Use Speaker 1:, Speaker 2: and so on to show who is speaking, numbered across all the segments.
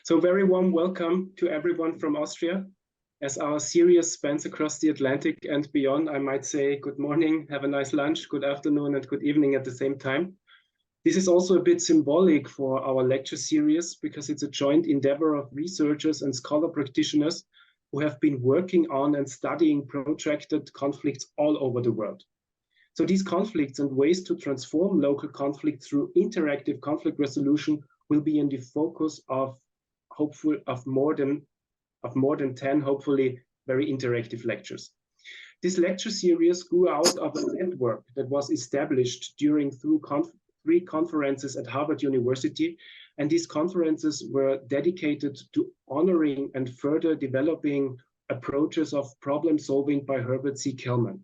Speaker 1: So very warm welcome to everyone from Austria. As our series spans across the Atlantic and beyond, I might say good morning, have a nice lunch, good afternoon, and good evening at the same time. This is also a bit symbolic for our lecture series because it's a joint endeavor of researchers and scholar practitioners who have been working on and studying protracted conflicts all over the world. So these conflicts and ways to transform local conflict through interactive conflict resolution will be in the focus of more than 10, hopefully very interactive lectures. This lecture series grew out of a network that was established during three conferences at Harvard University, and these conferences were dedicated to honoring and further developing approaches of problem solving by Herbert C. Kellman.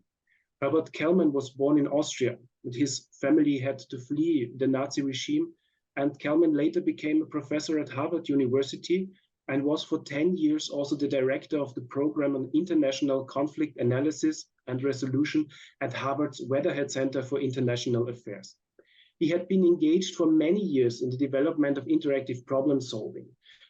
Speaker 1: Herbert Kellman was born in Austria, but his family had to flee the Nazi regime, and Kellman later became a professor at Harvard University and was for 10 years also the director of the program on international conflict analysis and resolution at Harvard's Weatherhead Center for International Affairs. He had been engaged for many years in the development of interactive problem solving.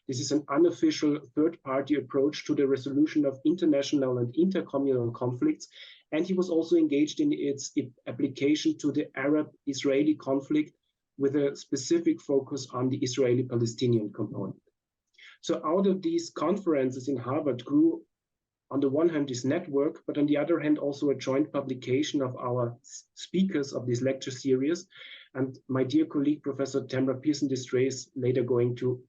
Speaker 1: This is an unofficial third-party approach to the resolution of international and intercommunal conflicts, and he was also engaged in its application to the Arab-Israeli conflict with a specific focus on the Israeli-Palestinian component. So out of these conferences in Harvard grew, on the one hand, this network, but on the other hand, also a joint publication of our speakers of this lecture series. And my dear colleague, Professor Tamra Pearson is later going to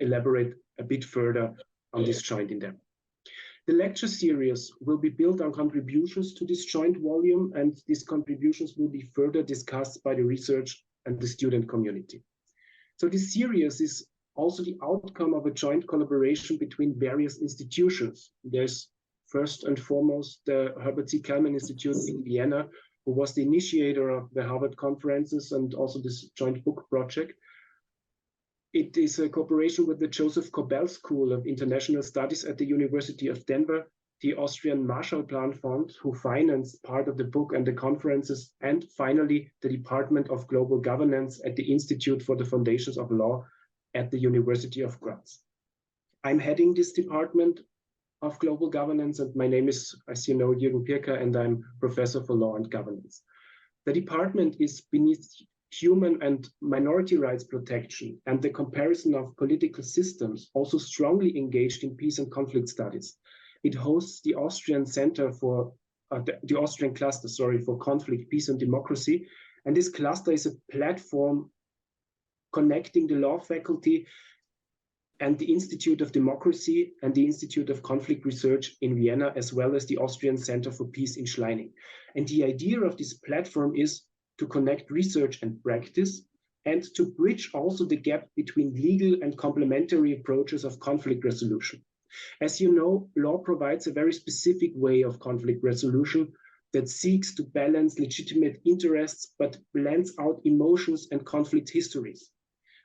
Speaker 1: elaborate a bit further on this joint endeavor. The lecture series will be built on contributions to this joint volume, and these contributions will be further discussed by the research and the student community. So this series is also the outcome of a joint collaboration between various institutions. There's first and foremost the Herbert C. Kellman Institute in Vienna, who was the initiator of the Harvard conferences and also this joint book project. It is a cooperation with the Joseph Cobell School of International Studies at the University of Denver, the Austrian Marshall Plan Fund, who financed part of the book and the conferences, and finally, the Department of Global Governance at the Institute for the Foundations of Law at the University of Graz. I'm heading this Department of Global Governance, and my name is, as you know, Jürgen Pirker, and I'm Professor for Law and Governance. The department is beneath human and minority rights protection and the comparison of political systems, also strongly engaged in peace and conflict studies. It hosts the Austrian Center for the Austrian cluster, for conflict, peace, and democracy. And this cluster is a platform connecting the law faculty and the Institute of Democracy and the Institute of Conflict Research in Vienna, as well as the Austrian Center for Peace in Schleining. And the idea of this platform is to connect research and practice and to bridge also the gap between legal and complementary approaches of conflict resolution. As you know, law provides a very specific way of conflict resolution that seeks to balance legitimate interests, but blends out emotions and conflict histories.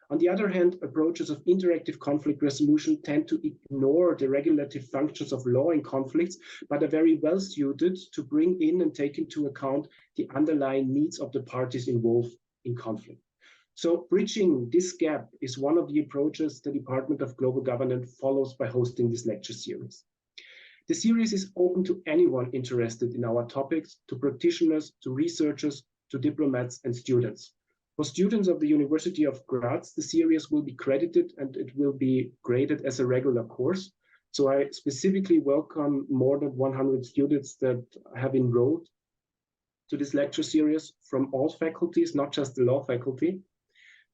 Speaker 1: On the other hand, approaches of interactive conflict resolution tend to ignore the regulative functions of law in conflicts, but are very well suited to bring in and take into account the underlying needs of the parties involved in conflict. So bridging this gap is one of the approaches the Department of Global Governance follows by hosting this lecture series. The series is open to anyone interested in our topics, to practitioners, to researchers, to diplomats and students. For students of the University of Graz, the series will be credited and it will be graded as a regular course. So I specifically welcome more than 100 students that have enrolled to this lecture series from all faculties, not just the law faculty.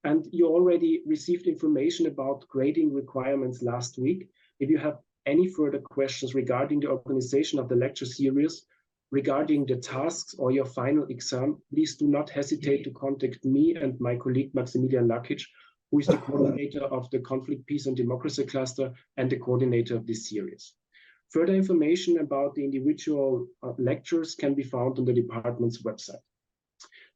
Speaker 1: And you already received information about grading requirements last week. If you have any further questions regarding the organization of the lecture series, regarding the tasks or your final exam, please do not hesitate to contact me and my colleague Maximilian Lakic, who is the coordinator of the Conflict, Peace and Democracy Cluster and the coordinator of this series. Further information about the individual lectures can be found on the department's website.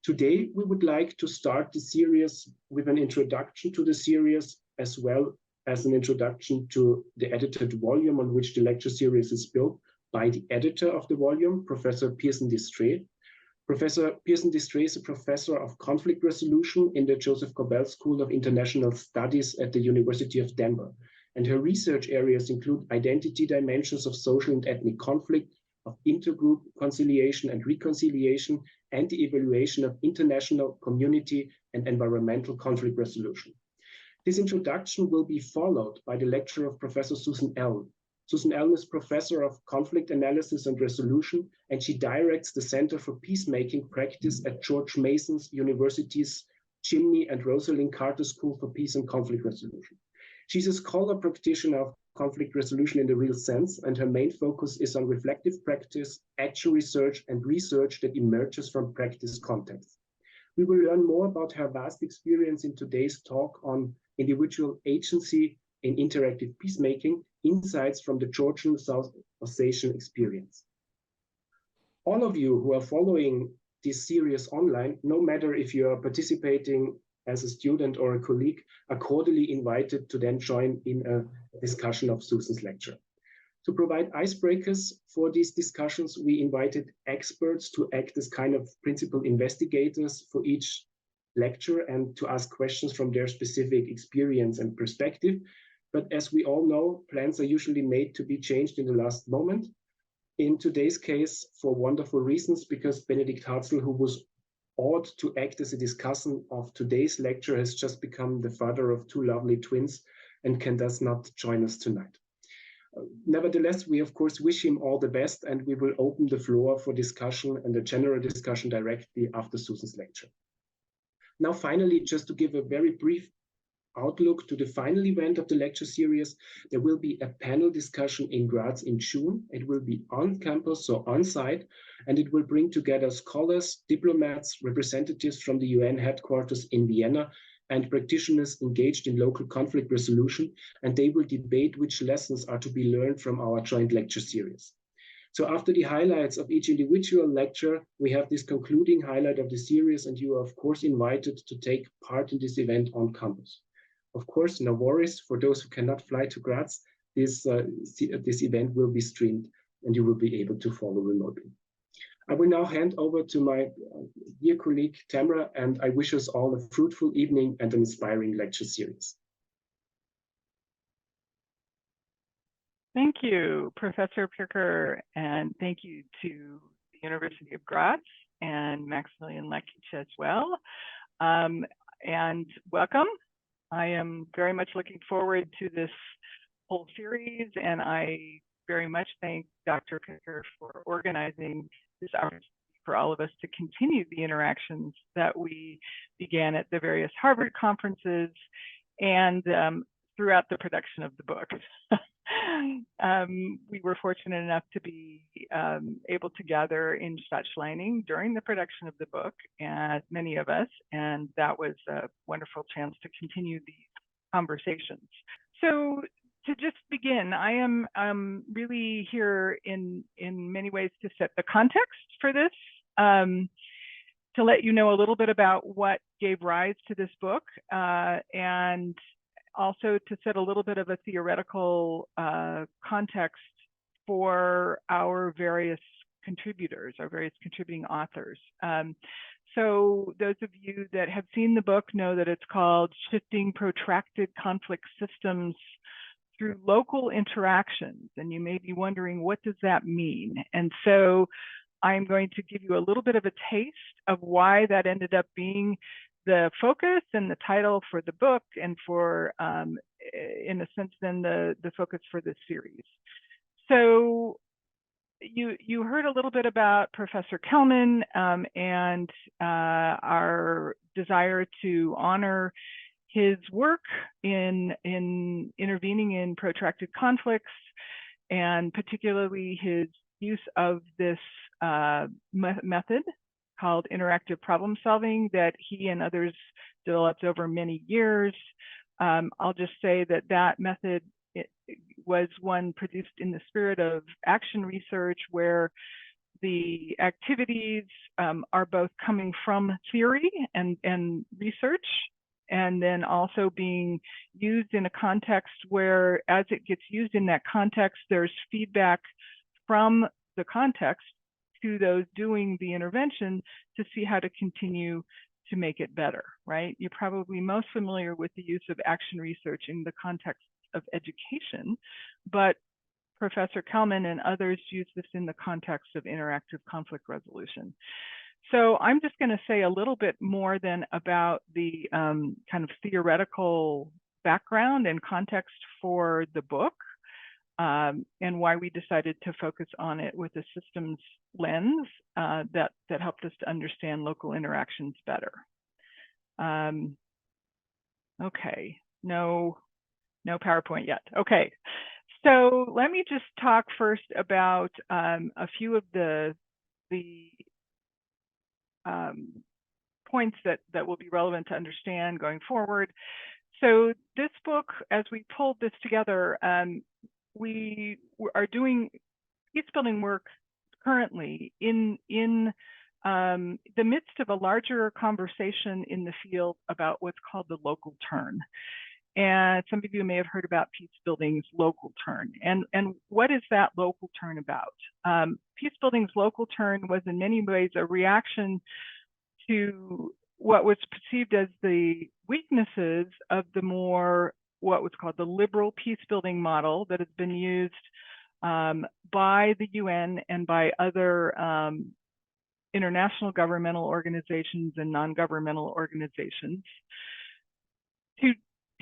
Speaker 1: Today, we would like to start the series with an introduction to the series, as well as an introduction to the edited volume on which the lecture series is built by the editor of the volume, Professor Pearson. Professor Pearson Distré is a professor of conflict resolution in the Joseph Corbell School of International Studies at the University of Denver. And her research areas include identity dimensions of social and ethnic conflict, of intergroup conciliation and reconciliation, and the evaluation of international, community, and environmental conflict resolution. This introduction will be followed by the lecture of Professor Susan Allen. Susan Allen is professor of conflict analysis and resolution, and she directs the Center for Peacemaking Practice at George Mason University's Chimney and Rosalind Carter School for Peace and Conflict Resolution. She's a scholar practitioner of conflict resolution in the real sense, and her main focus is on reflective practice, action research, and research that emerges from practice contexts. We will learn more about her vast experience in today's talk on individual agency in interactive peacemaking, insights from the Georgian-South Ossetian experience. All of you who are following this series online, no matter if you are participating as a student or a colleague, are cordially invited to then join in a discussion of Susan's lecture. To provide icebreakers for these discussions, we invited experts to act as kind of principal investigators for each lecture and to ask questions from their specific experience and perspective. But as we all know, plans are usually made to be changed in the last moment. In today's case, for wonderful reasons, because Benedikt Hartzell, who was ought to act as a discussant of today's lecture, has just become the father of two lovely twins and can thus not join us tonight. Nevertheless, we of course wish him all the best, and we will open the floor for discussion and a general discussion directly after Susan's lecture. Now, finally, just to give a very brief outlook to the final event of the lecture series, there will be a panel discussion in Graz in June. It will be on campus, so on site, and it will bring together scholars, diplomats, representatives from the UN headquarters in Vienna, and practitioners engaged in local conflict resolution, and they will debate which lessons are to be learned from our joint lecture series. So after the highlights of each individual lecture, we have this concluding highlight of the series, and you are of course invited to take part in this event on campus. Of course, no worries for those who cannot fly to Graz. This event will be streamed and you will be able to follow remotely. I will now hand over to my dear colleague, Tamra, and I wish us all a fruitful evening and an inspiring lecture series.
Speaker 2: Thank you, Professor Pirker, and thank you to the University of Graz and Maximilian Lekic as well. And welcome. I am very much looking forward to this whole series, and I very much thank Dr. Pirker for organizing this opportunity for all of us to continue the interactions that we began at the various Harvard conferences and throughout the production of the book. We were fortunate enough to be able to gather in Stadtschleining during the production of the book, many of us, and that was a wonderful chance to continue these conversations. So to just begin, I am really here in many ways to set the context for this, to let you know a little bit about what gave rise to this book, and also to set a little bit of a theoretical context for our various contributors, our various contributing authors. So those of you that have seen the book know that it's called Shifting Protracted Conflict Systems Through Local Interactions. And you may be wondering, what does that mean? And so I'm going to give you a little bit of a taste of why that ended up being the focus and the title for the book, and for, in a sense, then the focus for this series. So you heard a little bit about Professor Kelman and our desire to honor his work in intervening in protracted conflicts, and particularly his use of this method called interactive problem solving that he and others developed over many years. I'll just say that that method was one produced in the spirit of action research, where the activities are both coming from theory and research, and then also being used in a context where, as it gets used in that context, there's feedback from the context to those doing the intervention to see how to continue to make it better, right? You're probably most familiar with the use of action research in the context of education, but Professor Kalman and others use this in the context of interactive conflict resolution. So I'm just going to say a little bit more then about the kind of theoretical background and context for the book, and why we decided to focus on it with a systems lens that helped us to understand local interactions better. Okay, no PowerPoint yet. Okay, so let me just talk first about a few of the points that will be relevant to understand going forward. So this book, as we pulled this together, we are doing peace building work currently in the midst of a larger conversation in the field about what's called the local turn. And some of you may have heard about peace building's local turn. And what is that local turn about? Peace building's local turn was in many ways a reaction to what was perceived as the weaknesses of the more, what was called the liberal peace building model that has been used by the UN and by other international governmental organizations and non-governmental organizations to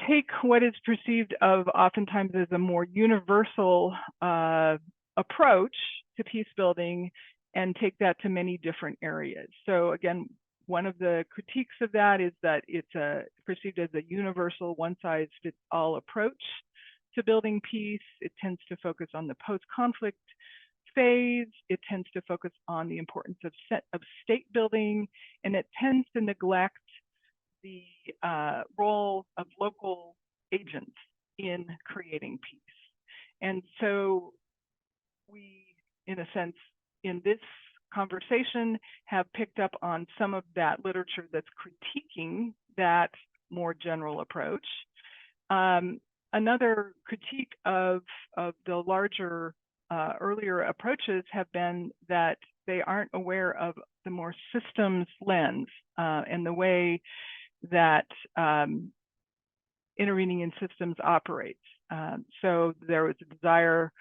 Speaker 2: take what is perceived of oftentimes as a more universal approach to peace building and take that to many different areas. So again, one of the critiques of that is that it's perceived as a universal one-size-fits-all approach to building peace. It tends to focus on the post-conflict phase. It tends to focus on the importance of state building, and it tends to neglect the role of local agents in creating peace. And so we, in a sense, in this conversation, have picked up on some of that literature that's critiquing that more general approach. Another critique of the larger earlier approaches have been that they aren't aware of the more systems lens and the way that intervening in systems operates. So there was a desire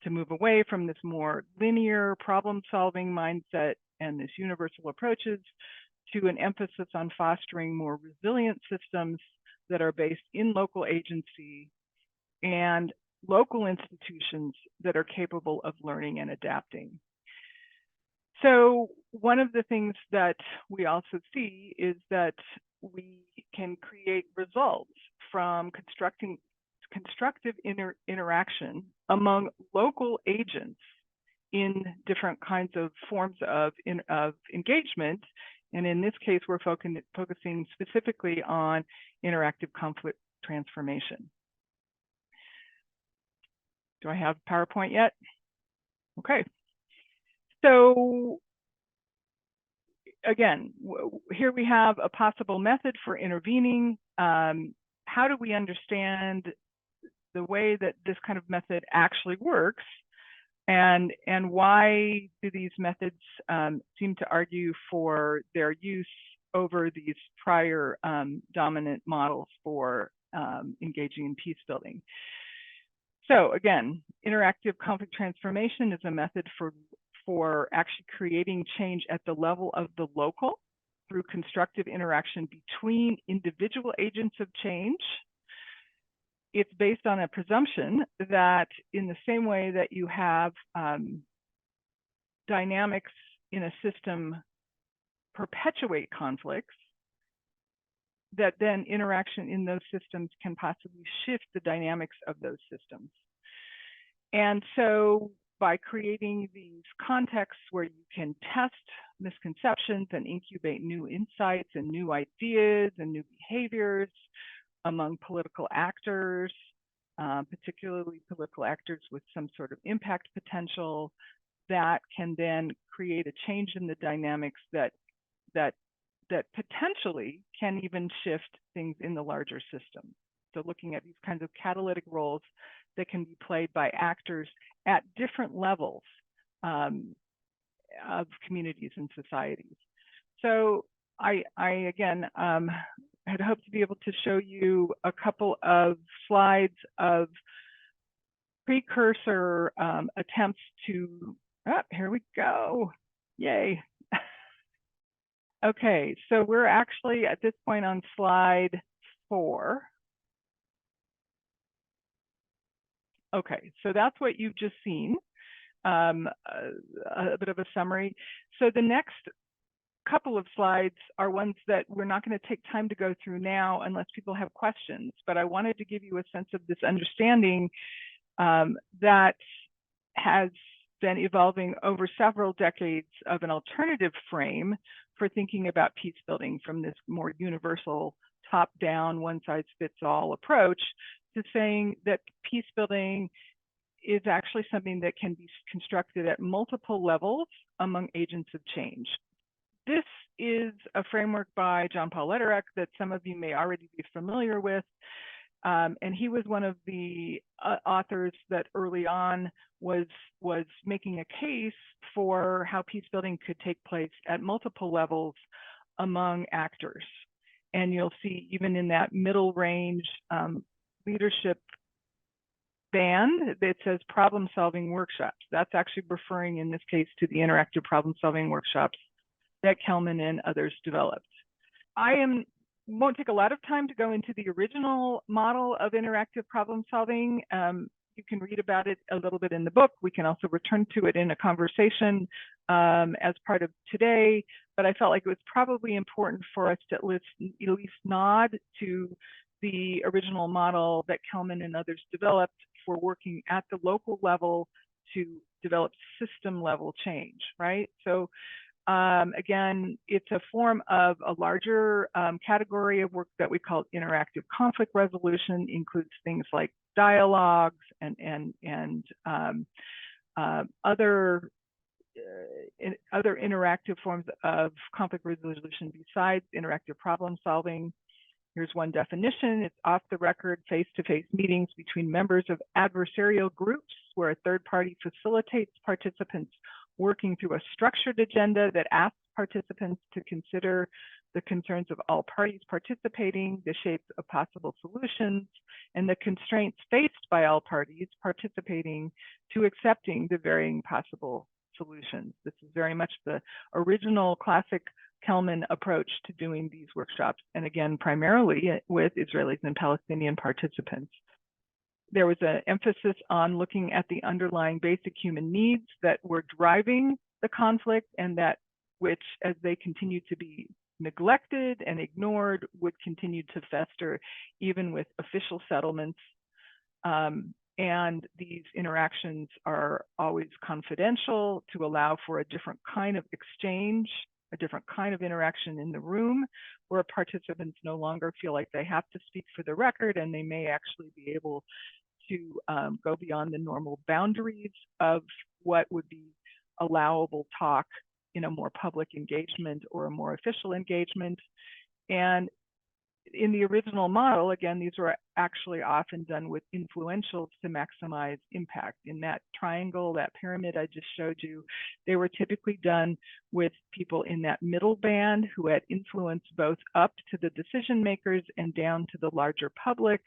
Speaker 2: to move away from this more linear problem-solving mindset and this universal approaches to an emphasis on fostering more resilient systems that are based in local agency and local institutions that are capable of learning and adapting. So one of the things that we also see is that we can create results from constructive interaction among local agents in different kinds of forms of engagement. And in this case, we're focusing specifically on interactive conflict transformation. Do I have PowerPoint yet? Okay. So again, here we have a possible method for intervening. How do we understand the way that this kind of method actually works? And why do these methods seem to argue for their use over these prior dominant models for engaging in peace building? So again, interactive conflict transformation is a method for actually creating change at the level of the local through constructive interaction between individual agents of change. It's based on a presumption that in the same way that you have dynamics in a system perpetuate conflicts, that then interaction in those systems can possibly shift the dynamics of those systems. And so by creating these contexts where you can test misconceptions and incubate new insights and new ideas and new behaviors among political actors, particularly political actors with some sort of impact potential, that can then create a change in the dynamics that potentially can even shift things in the larger system. So looking at these kinds of catalytic roles that can be played by actors at different levels of communities and societies. So I again had hoped to be able to show you a couple of slides of precursor attempts to, here we go, yay. Okay, so we're actually at this point on slide 4. Okay, so that's what you've just seen, a bit of a summary. So the next couple of slides are ones that we're not going to take time to go through now unless people have questions, but I wanted to give you a sense of this understanding that has been evolving over several decades of an alternative frame for thinking about peace building from this more universal top-down, one-size-fits-all approach to saying that peace building is actually something that can be constructed at multiple levels among agents of change. This is a framework by John Paul Lederach that some of you may already be familiar with. And he was one of the authors that early on was making a case for how peace building could take place at multiple levels among actors. And you'll see even in that middle range leadership band, it says problem solving workshops. That's actually referring in this case to the interactive problem solving workshops that Kelman and others developed. Won't take a lot of time to go into the original model of interactive problem solving. You can read about it a little bit in the book. We can also return to it in a conversation as part of today, but I felt like it was probably important for us to at least nod to the original model that Kelman and others developed for working at the local level to develop system level change, right? So again, it's a form of a larger category of work that we call interactive conflict resolution, includes things like dialogues and other interactive forms of conflict resolution besides interactive problem solving. Here's one definition. It's off the record, face-to-face meetings between members of adversarial groups where a third party facilitates participants working through a structured agenda that asks participants to consider the concerns of all parties participating, the shapes of possible solutions, and the constraints faced by all parties participating to accepting the varying possible solutions. This is very much the original classic Kelman approach to doing these workshops, and again, primarily with Israelis and Palestinian participants. There was an emphasis on looking at the underlying basic human needs that were driving the conflict, and that which, as they continue to be neglected and ignored, would continue to fester even with official settlements. And these interactions are always confidential to allow for a different kind of exchange, a different kind of interaction in the room, where participants no longer feel like they have to speak for the record, and they may actually be able to go beyond the normal boundaries of what would be allowable talk in a more public engagement or a more official engagement. And in the original model, again, these were actually often done with influentials to maximize impact. In that triangle, that pyramid I just showed you, they were typically done with people in that middle band who had influence both up to the decision makers and down to the larger public.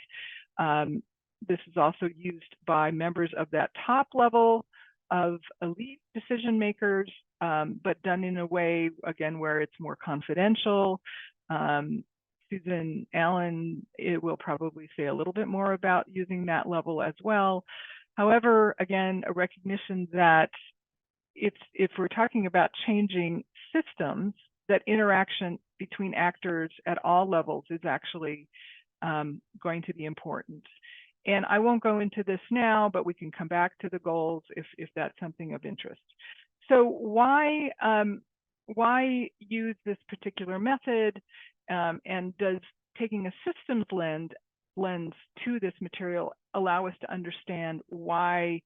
Speaker 2: This is also used by members of that top level of elite decision makers, but done in a way, again, where it's more confidential. Susan Allen will probably say a little bit more about using that level as well. However, again, a recognition that if we're talking about changing systems, that interaction between actors at all levels is actually going to be important. And I won't go into this now, but we can come back to the goals if that's something of interest. So why use this particular method? And does taking a systems lens to this material allow us to understand why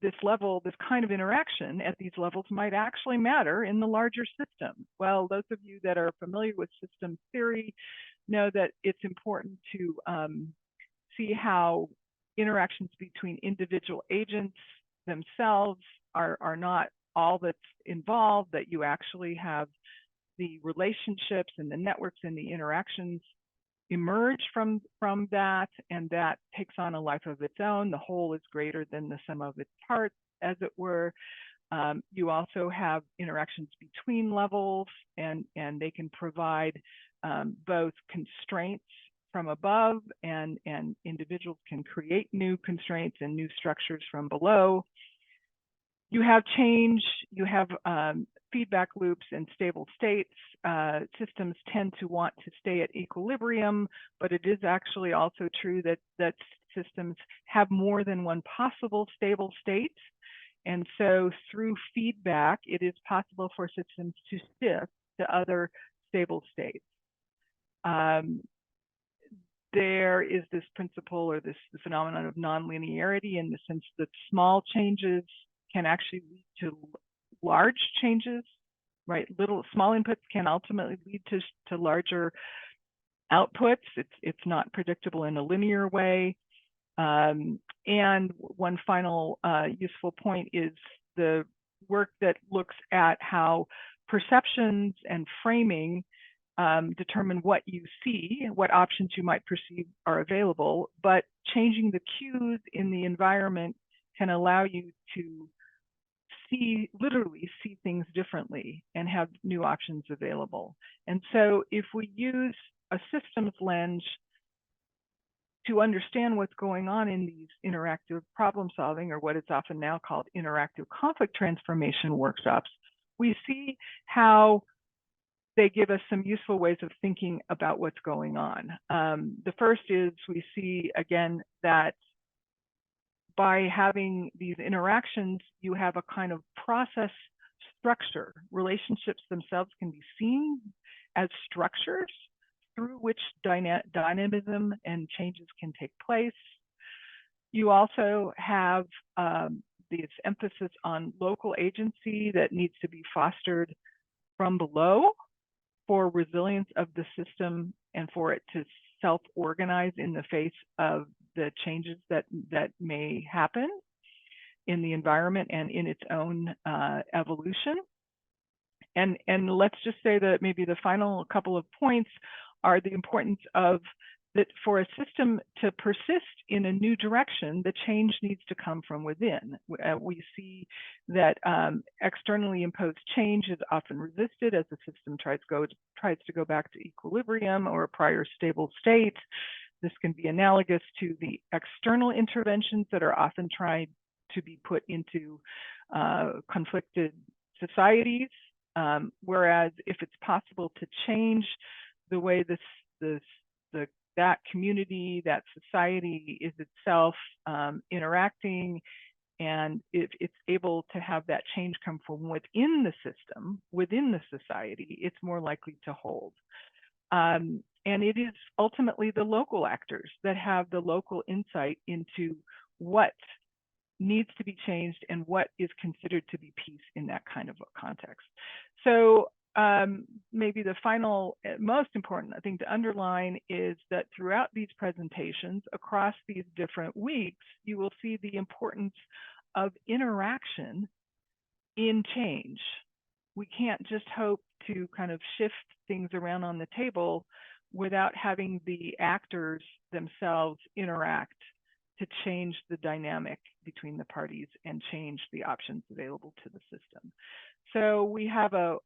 Speaker 2: this level, this kind of interaction at these levels might actually matter in the larger system? Well, those of you that are familiar with systems theory know that it's important to see how interactions between individual agents themselves are not all that's involved, that you actually have the relationships and the networks and the interactions emerge from that, and that takes on a life of its own. The whole is greater than the sum of its parts, as it were. You also have interactions between levels, and they can provide both constraints from above, and individuals can create new constraints and new structures from below. You have change, you have feedback loops and stable states. Systems tend to want to stay at equilibrium, but it is actually also true that systems have more than one possible stable state. And so through feedback, it is possible for systems to shift to other stable states. There is this principle, or this phenomenon of nonlinearity, in the sense that small changes can actually lead to large changes, right? Small inputs can ultimately lead to larger outputs. It's not predictable in a linear way. And one final useful point is the work that looks at how perceptions and framing determine what you see, what options you might perceive are available, but changing the cues in the environment can allow you to literally see things differently and have new options available. And so if we use a systems lens to understand what's going on in these interactive problem solving, or what is often now called interactive conflict transformation workshops, we see how they give us some useful ways of thinking about what's going on. The first is, we see again that by having these interactions, you have a kind of process structure. Relationships themselves can be seen as structures through which dynamism and changes can take place. You also have this emphasis on local agency that needs to be fostered from below for resilience of the system, and for it to self-organize in the face of the changes that may happen in the environment and in its own evolution. And let's just say that maybe the final couple of points are the importance of that for a system to persist in a new direction, the change needs to come from within. We see that externally imposed change is often resisted as the system tries to go back to equilibrium or a prior stable state. This can be analogous to the external interventions that are often tried to be put into conflicted societies. Whereas if it's possible to change the way that community, that society is itself interacting, and if it's able to have that change come from within the system, within the society, it's more likely to hold. And it is ultimately the local actors that have the local insight into what needs to be changed and what is considered to be peace in that kind of a context. So maybe the final, most important thing to underline is that throughout these presentations, across these different weeks, you will see the importance of interaction in change. We can't just hope to kind of shift things around on the table without having the actors themselves interact to change the dynamic between the parties and change the options available to the system. So we have a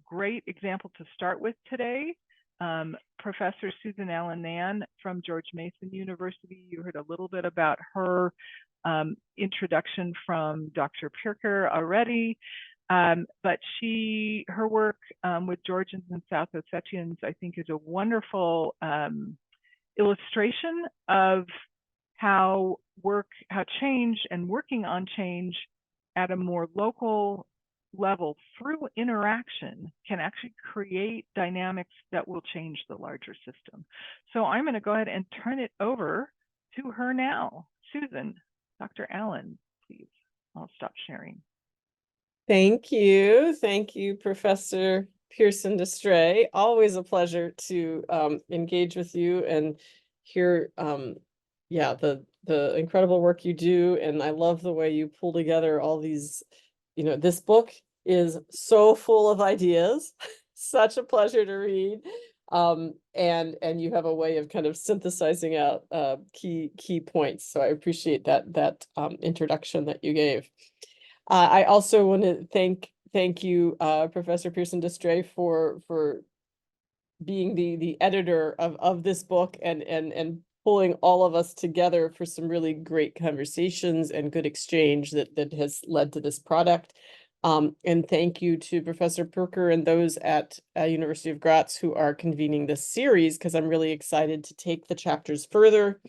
Speaker 2: great example to start with today. Professor Susan Allen Nan from George Mason University. You heard a little bit about her introduction from Dr. Pirker already. But her work with Georgians and South Ossetians, I think, is a wonderful illustration of how change and working on change at a more local level through interaction can actually create dynamics that will change the larger system. So I'm going to go ahead and turn it over to her now. Susan, Dr. Allen, please. I'll stop sharing.
Speaker 3: Thank you. Thank you, Professor Pearson Destray. Always a pleasure to engage with you and hear the incredible work you do. And I love the way you pull together all these this book is so full of ideas, such a pleasure to read. And you have a way of kind of synthesizing out key points. So I appreciate that introduction that you gave. I also want to thank you, Professor Pearson Destray, for being the editor of this book and pulling all of us together for some really great conversations and good exchange that has led to this product. And thank you to Professor Pirker and those at University of Graz who are convening this series, because I'm really excited to take the chapters further.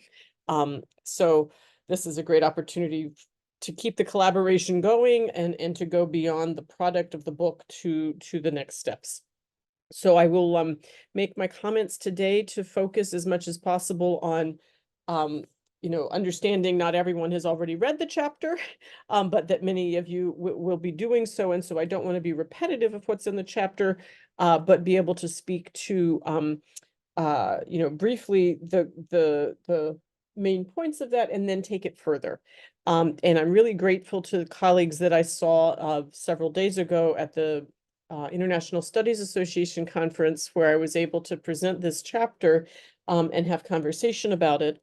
Speaker 3: So this is a great opportunity to keep the collaboration going and to go beyond the product of the book to the next steps. So I will make my comments today to focus as much as possible on understanding not everyone has already read the chapter, but that many of you will be doing so. And so I don't want to be repetitive of what's in the chapter, but be able to speak to, briefly the main points of that and then take it further. And I'm really grateful to the colleagues that I saw several days ago at the International Studies Association conference, where I was able to present this chapter and have conversation about it,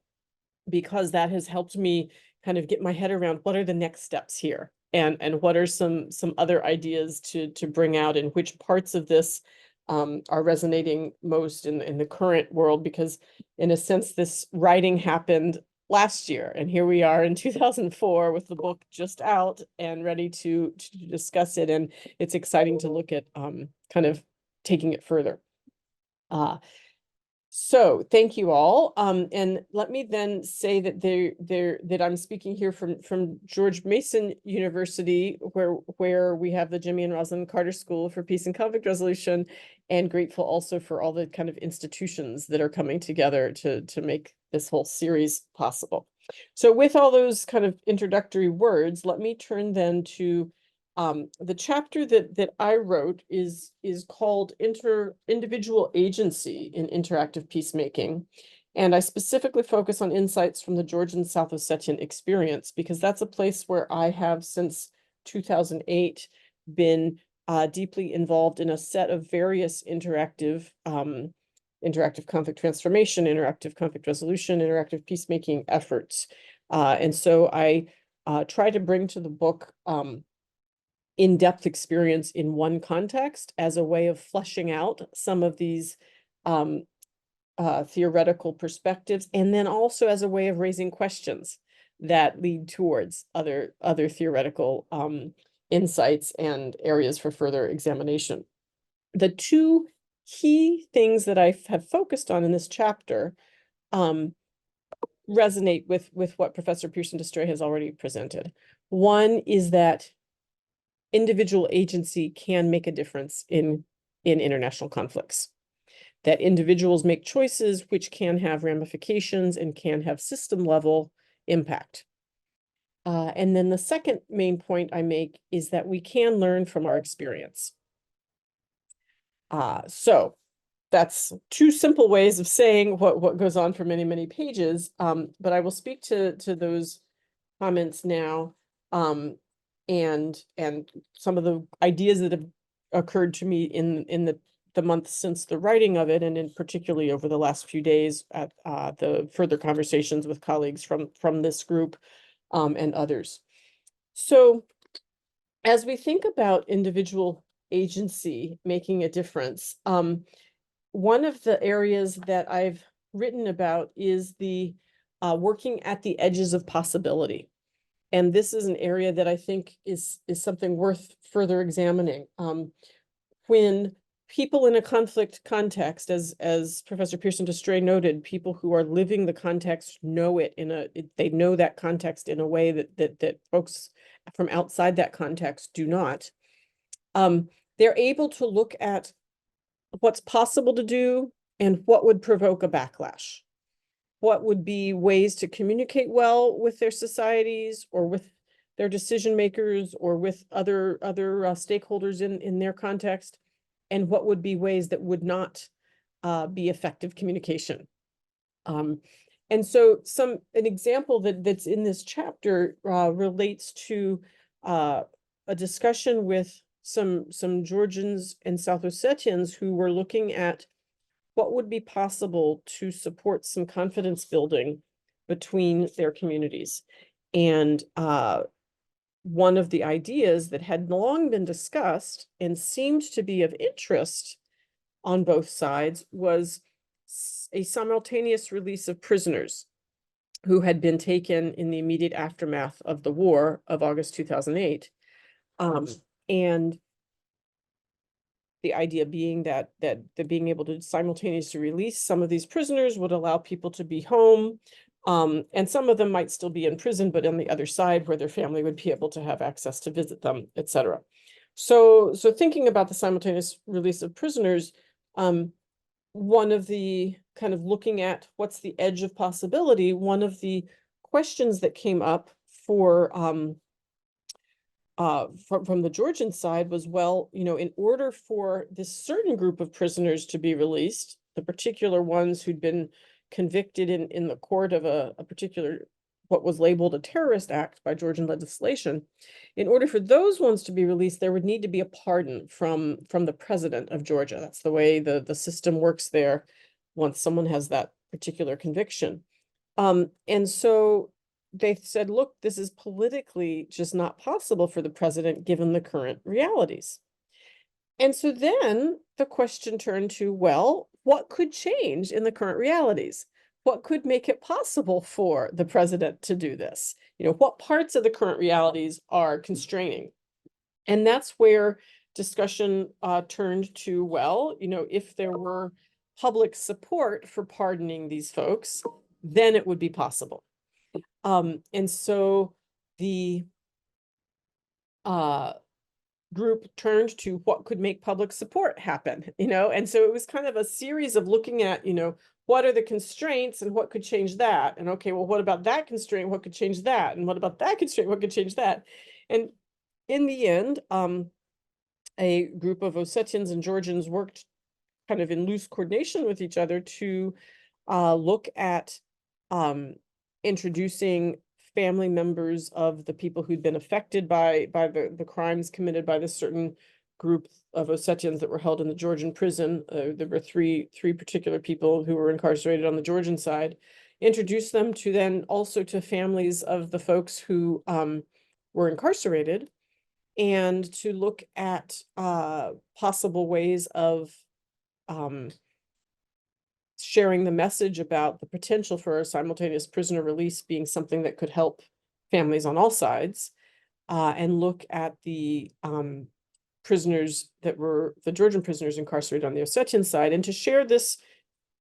Speaker 3: because that has helped me kind of get my head around what are the next steps here, and what are some other ideas to bring out, and which parts of this are resonating most in the current world, because in a sense this writing happened last year, and here we are in 2004 with the book just out and ready to discuss it, and it's exciting to look at kind of taking it further. So thank you all. And let me then say that that I'm speaking here from George Mason University, where we have the Jimmy and Rosalind Carter School for Peace and Conflict Resolution, and grateful also for all the kind of institutions that are coming together to make this whole series possible. So with all those kind of introductory words, let me turn then to the chapter that I wrote is called Individual Agency in Interactive Peacemaking. And I specifically focus on insights from the Georgian-South Ossetian experience, because that's a place where I have since 2008 been deeply involved in a set of various interactive conflict transformation, interactive conflict resolution, interactive peacemaking efforts. And so I try to bring to the book in-depth experience in one context as a way of fleshing out some of these theoretical perspectives, and then also as a way of raising questions that lead towards other theoretical insights and areas for further examination. The two key things that I have focused on in this chapter resonate with what Professor Pearson Destray has already presented. One is that individual agency can make a difference in international conflicts, that individuals make choices which can have ramifications and can have system level impact. And then the second main point I make is that we can learn from our experience. So that's two simple ways of saying what goes on for many, many pages, but I will speak to those comments now. And some of the ideas that have occurred to me in the month since the writing of it, and in particularly over the last few days at the further conversations with colleagues from this group and others. So as we think about individual agency making a difference, one of the areas that I've written about is the working at the edges of possibility. And this is an area that I think is something worth further examining. When people in a conflict context, as Professor Pearson Destray noted, people who are living the context know it they know that context in a way that folks from outside that context do not. They're able to look at what's possible to do and what would provoke a backlash. What would be ways to communicate well with their societies or with their decision makers or with other stakeholders in their context, and what would be ways that would not be effective communication. And so an example that's in this chapter relates to a discussion with some Georgians and South Ossetians who were looking at what would be possible to support some confidence building between their communities. And one of the ideas that had long been discussed and seemed to be of interest on both sides was a simultaneous release of prisoners who had been taken in the immediate aftermath of the war of August 2008. And the idea being that being able to simultaneously release some of these prisoners would allow people to be home. And some of them might still be in prison, but on the other side where their family would be able to have access to visit them, etc. So thinking about the simultaneous release of prisoners, one of the kind of looking at what's the edge of possibility, one of the questions that came up for from the Georgian side was, well, in order for this certain group of prisoners to be released, the particular ones who'd been convicted in the court of a particular, what was labeled a terrorist act by Georgian legislation, in order for those ones to be released, there would need to be a pardon from the president of Georgia. That's the way the system works there once someone has that particular conviction. And so they said, look, this is politically just not possible for the president given the current realities. And so then the question turned to, well, what could change in the current realities? What could make it possible for the president to do this? What parts of the current realities are constraining? And that's where discussion turned to, well, if there were public support for pardoning these folks, then it would be possible. And so the group turned to what could make public support happen, and so it was kind of a series of looking at, what are the constraints and what could change that? And okay, well, what about that constraint? What could change that? And what about that constraint? What could change that? And in the end, a group of Ossetians and Georgians worked kind of in loose coordination with each other to look at introducing family members of the people who'd been affected by the crimes committed by this certain group of Ossetians that were held in the Georgian prison. There were three particular people who were incarcerated on the Georgian side. Introduce them to then also to families of the folks who were incarcerated, and to look at possible ways of sharing the message about the potential for a simultaneous prisoner release being something that could help families on all sides, and look at the prisoners that were the Georgian prisoners incarcerated on the Ossetian side, and to share this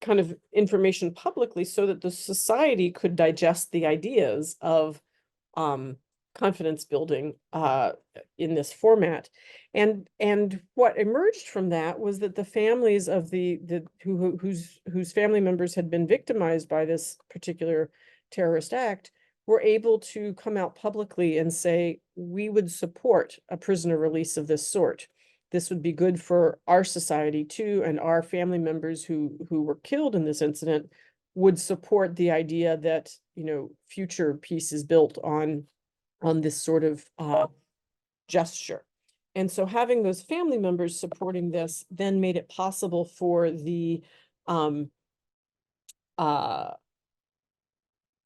Speaker 3: kind of information publicly so that the society could digest the ideas of confidence building in this format. And what emerged from that was that the families of whose family members had been victimized by this particular terrorist act were able to come out publicly and say, we would support a prisoner release of this sort. This would be good for our society too, and our family members who were killed in this incident would support the idea that future peace is built on this sort of gesture. And so having those family members supporting this then made it possible for the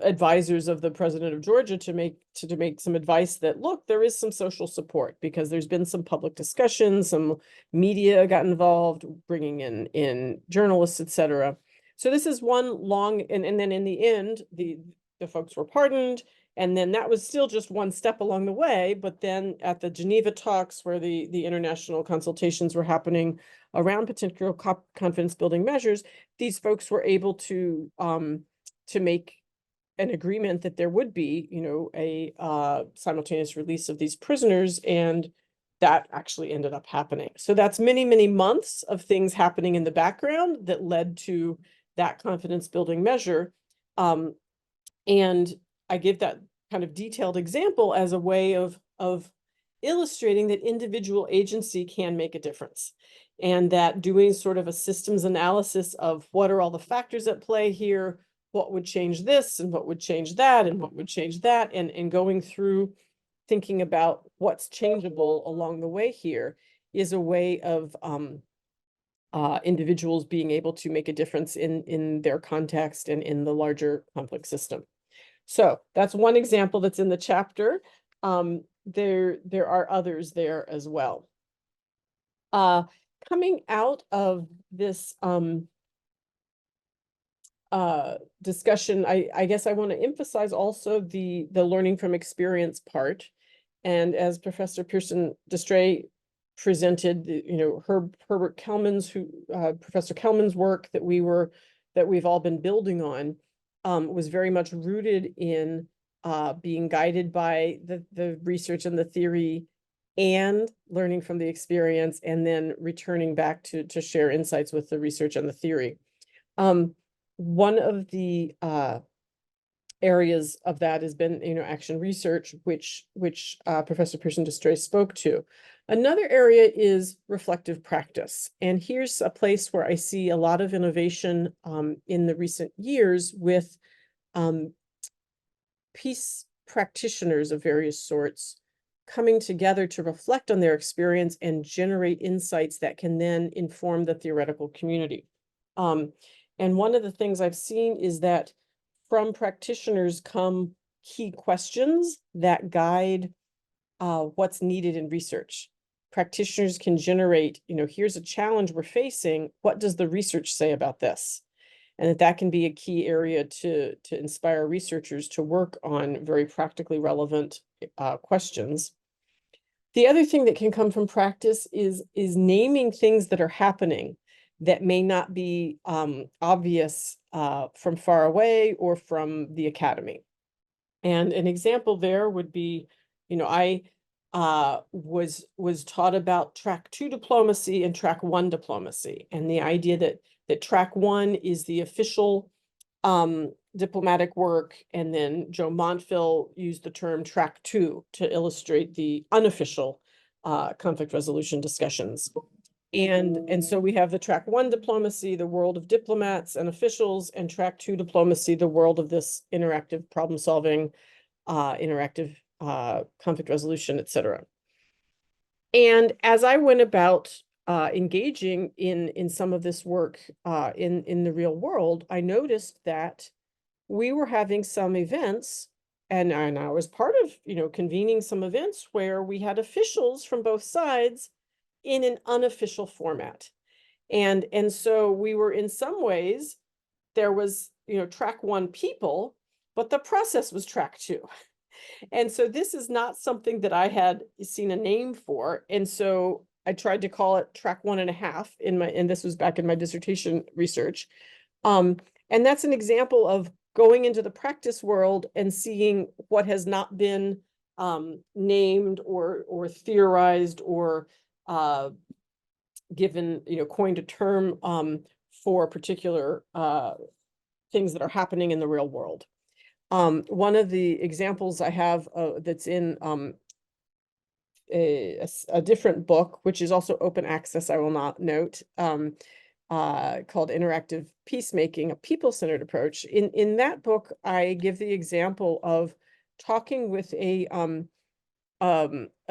Speaker 3: advisors of the president of Georgia to make some advice that, look, there is some social support because there's been some public discussion, some media got involved, bringing in journalists, etc. So this is one long, and then in the end, the folks were pardoned. And then that was still just one step along the way. But then at the Geneva talks, where the international consultations were happening around potential confidence building measures, these folks were able to make an agreement that there would be, a simultaneous release of these prisoners, and that actually ended up happening. So that's many, many months of things happening in the background that led to that confidence building measure. And I give that kind of detailed example as a way of illustrating that individual agency can make a difference, and that doing sort of a systems analysis of what are all the factors at play here, what would change this and what would change that and what would change that, and going through thinking about what's changeable along the way here is a way of individuals being able to make a difference in their context and in the larger conflict system. So that's one example that's in the chapter. There are others there as well. Coming out of this discussion, I guess I want to emphasize also the learning from experience part. And as Professor Pearson Destray presented, Herbert Kellman's, Professor Kellman's work that we've all been building on, was very much rooted in being guided by the research and the theory, and learning from the experience, and then returning back to share insights with the research and the theory. One of the areas of that has been, action research, which Professor Pearson Destray spoke to. Another area is reflective practice. And here's a place where I see a lot of innovation in the recent years with peace practitioners of various sorts coming together to reflect on their experience and generate insights that can then inform the theoretical community. And one of the things I've seen is that from practitioners come key questions that guide what's needed in research. Practitioners can generate, here's a challenge we're facing. What does the research say about this? And that can be a key area to inspire researchers to work on very practically relevant questions. The other thing that can come from practice is naming things that are happening that may not be obvious from far away or from the academy. And an example there would be, I was taught about track 2 diplomacy and track 1 diplomacy, and the idea that track 1 is the official diplomatic work, and then Joe Montville used the term track 2 to illustrate the unofficial conflict resolution discussions. And so we have the track 1 diplomacy, the world of diplomats and officials, and track 2 diplomacy, the world of this interactive problem solving, interactive conflict resolution, etc. And as I went about engaging in some of this work in the real world, I noticed that we were having some events, and I was part of convening some events where we had officials from both sides in an unofficial format. And so we were, in some ways, there was track 1 people, but the process was track 2. And so this is not something that I had seen a name for. And so I tried to call it track 1.5 and this was back in my dissertation research. And that's an example of going into the practice world and seeing what has not been named or theorized or given, coined a term for particular things that are happening in the real world. One of the examples I have that's in a different book, which is also open access, I will not note, called Interactive Peacemaking, a people-centered approach. In that book, I give the example of talking with a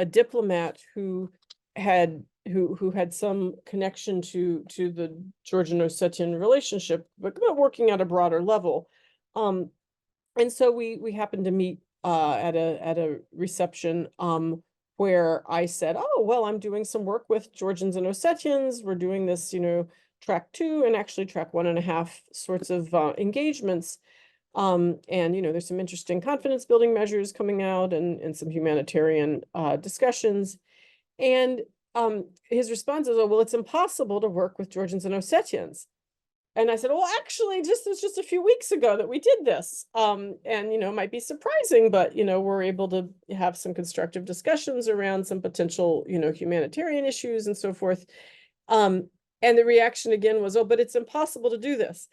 Speaker 3: diplomat who had some connection to the Georgian-Ossetian relationship, but working at a broader level. And so we happened to meet at a reception where I said, oh, well, I'm doing some work with Georgians and Ossetians. We're doing this, track 2 and actually track 1.5 sorts of engagements. And, there's some interesting confidence building measures coming out and some humanitarian discussions. And his response is, oh, well, it's impossible to work with Georgians and Ossetians. And I said, well, actually, this was just a few weeks ago that we did this. And, it might be surprising, but, we're able to have some constructive discussions around some potential, humanitarian issues and so forth. And the reaction again was, oh, but it's impossible to do this.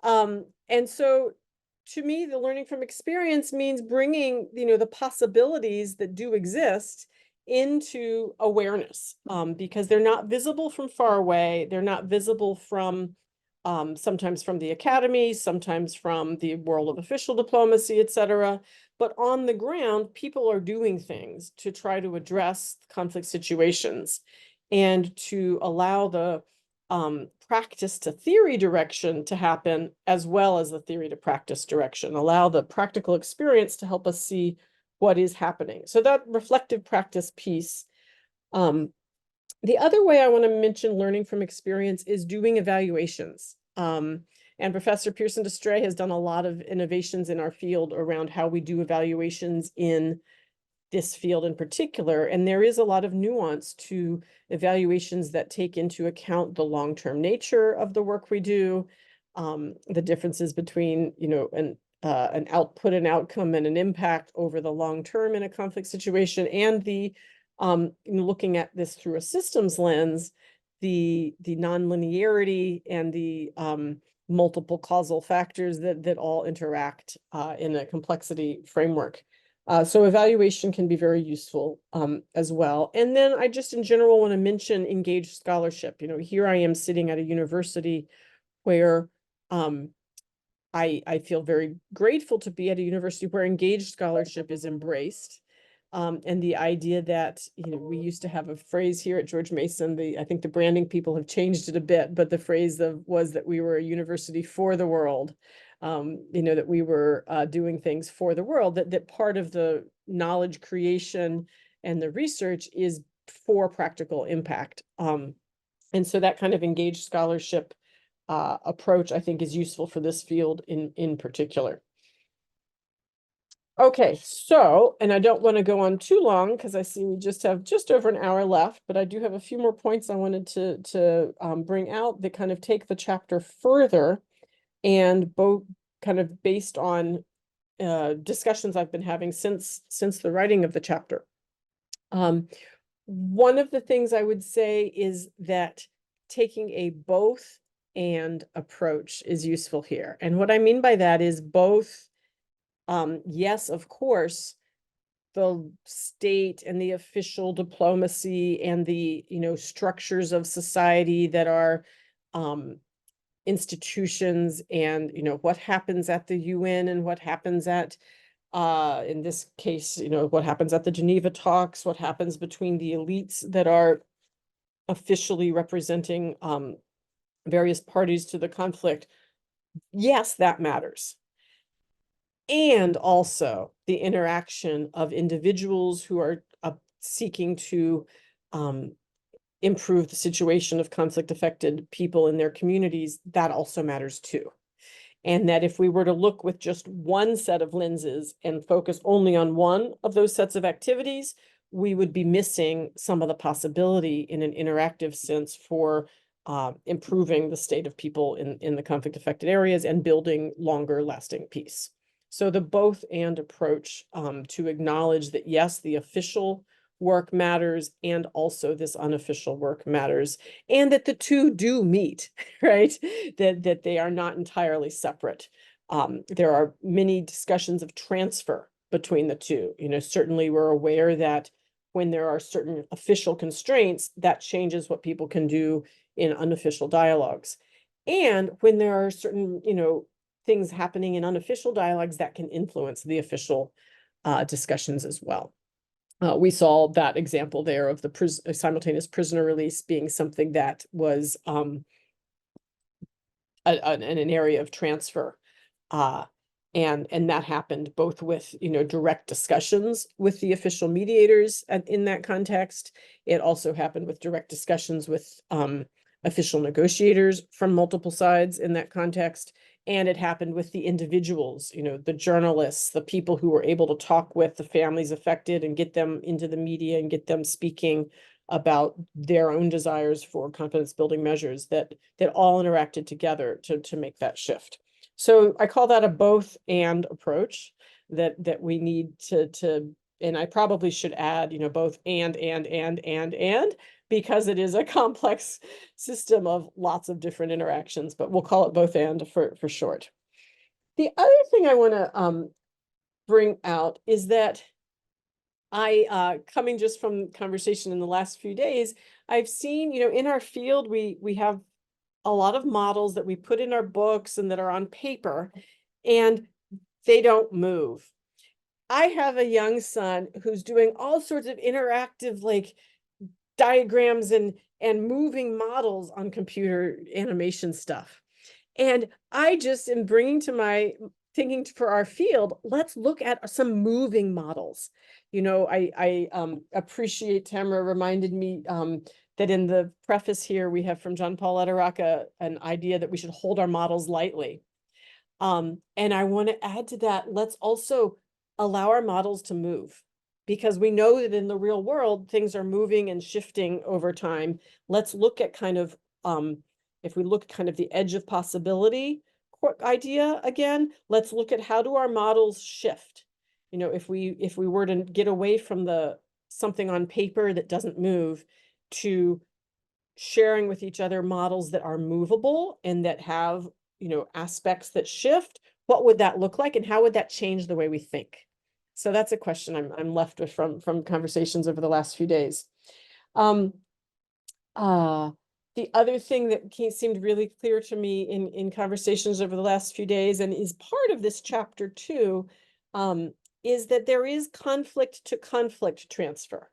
Speaker 3: And so to me, the learning from experience means bringing, the possibilities that do exist into awareness, because they're not visible from far away. They're not visible from sometimes from the academy, sometimes from the world of official diplomacy, etc. But on the ground, people are doing things to try to address conflict situations and to allow the practice to theory direction to happen, as well as the theory to practice direction, allow the practical experience to help us see what is happening. So that reflective practice piece. The other way I want to mention learning from experience is doing evaluations. And Professor Pearson Destray has done a lot of innovations in our field around how we do evaluations in this field in particular. And there is a lot of nuance to evaluations that take into account the long-term nature of the work we do, the differences between, an output and outcome and an impact over the long term in a conflict situation, and the looking at this through a systems lens, the nonlinearity and the multiple causal factors that all interact in a complexity framework. So evaluation can be very useful as well. And then I just in general want to mention engaged scholarship. Here I am sitting at a university where I feel very grateful to be at a university where engaged scholarship is embraced. And the idea that, we used to have a phrase here at George Mason, I think the branding people have changed it a bit, but the phrase was that we were a university for the world, that we were doing things for the world, that part of the knowledge creation and the research is for practical impact. And so that kind of engaged scholarship approach, I think, is useful for this field in particular. Okay, so, and I don't want to go on too long because I see we just have just over an hour left, but I do have a few more points I wanted to bring out that kind of take the chapter further, and both kind of based on discussions I've been having since the writing of the chapter. One of the things I would say is that taking a both and approach is useful here. And what I mean by that is both. Yes, of course, the state and the official diplomacy and the, structures of society that are institutions, and, what happens at the UN and what happens at, in this case, what happens at the Geneva talks, what happens between the elites that are officially representing various parties to the conflict. Yes, that matters. And also the interaction of individuals who are seeking to improve the situation of conflict-affected people in their communities, that also matters too. And that if we were to look with just one set of lenses and focus only on one of those sets of activities, we would be missing some of the possibility in an interactive sense for improving the state of people in the conflict-affected areas and building longer lasting peace. So the both and approach to acknowledge that, yes, the official work matters and also this unofficial work matters, and that the two do meet, right? That they are not entirely separate. There are many discussions of transfer between the two. Certainly we're aware that when there are certain official constraints, that changes what people can do in unofficial dialogues. And when there are certain, things happening in unofficial dialogues that can influence the official discussions as well. We saw that example there of the simultaneous prisoner release being something that was an area of transfer. And that happened both with, direct discussions with the official mediators in that context. It also happened with direct discussions with official negotiators from multiple sides in that context. And it happened with the individuals, the journalists, the people who were able to talk with the families affected and get them into the media and get them speaking about their own desires for confidence building measures, that all interacted together to make that shift. So I call that a both and approach that we need to, and I probably should add, both and, because it is a complex system of lots of different interactions, but we'll call it both and for short. The other thing I want to bring out is that coming just from conversation in the last few days, I've seen, in our field, we have a lot of models that we put in our books and that are on paper, and they don't move. I have a young son who's doing all sorts of interactive like diagrams and moving models on computer animation stuff. And I just am bringing to my thinking for our field, let's look at some moving models. You know, I appreciate Tamra reminded me that in the preface here, we have from John Paul Lederach an idea that we should hold our models lightly. And I want to add to that, let's also allow our models to move, because we know that in the real world, things are moving and shifting over time. Let's look at kind of, if we look at kind of the edge of possibility idea again, let's look at how do our models shift. You know, if we were to get away from the something on paper that doesn't move to sharing with each other models that are movable and that have, you know, aspects that shift, what would that look like and how would that change the way we think? So that's a question I'm left with from conversations over the last few days. The other thing that seemed really clear to me in conversations over the last few days, and is part of this chapter too, is that there is conflict to conflict transfer.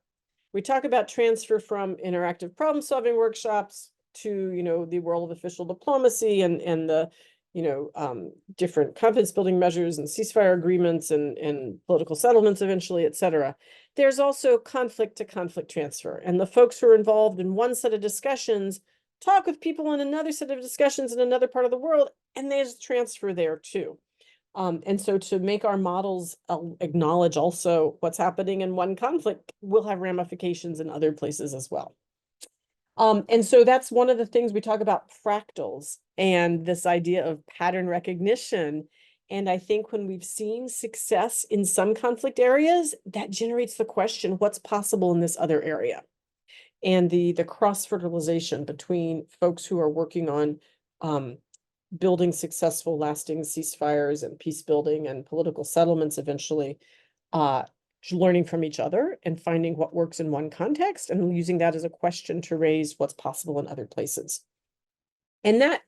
Speaker 3: We talk about transfer from interactive problem solving workshops to, you know, the world of official diplomacy and the, you know, different confidence building measures and ceasefire agreements and political settlements eventually, et cetera. There's also conflict to conflict transfer. And the folks who are involved in one set of discussions talk with people in another set of discussions in another part of the world, and there's transfer there too. And so to make our models acknowledge also what's happening in one conflict will have ramifications in other places as well. And so that's one of the things we talk about fractals and this idea of pattern recognition. And I think when we've seen success in some conflict areas, that generates the question, what's possible in this other area? And the cross-fertilization between folks who are working on building successful, lasting ceasefires and peace building and political settlements eventually, learning from each other and finding what works in one context and using that as a question to raise what's possible in other places. And that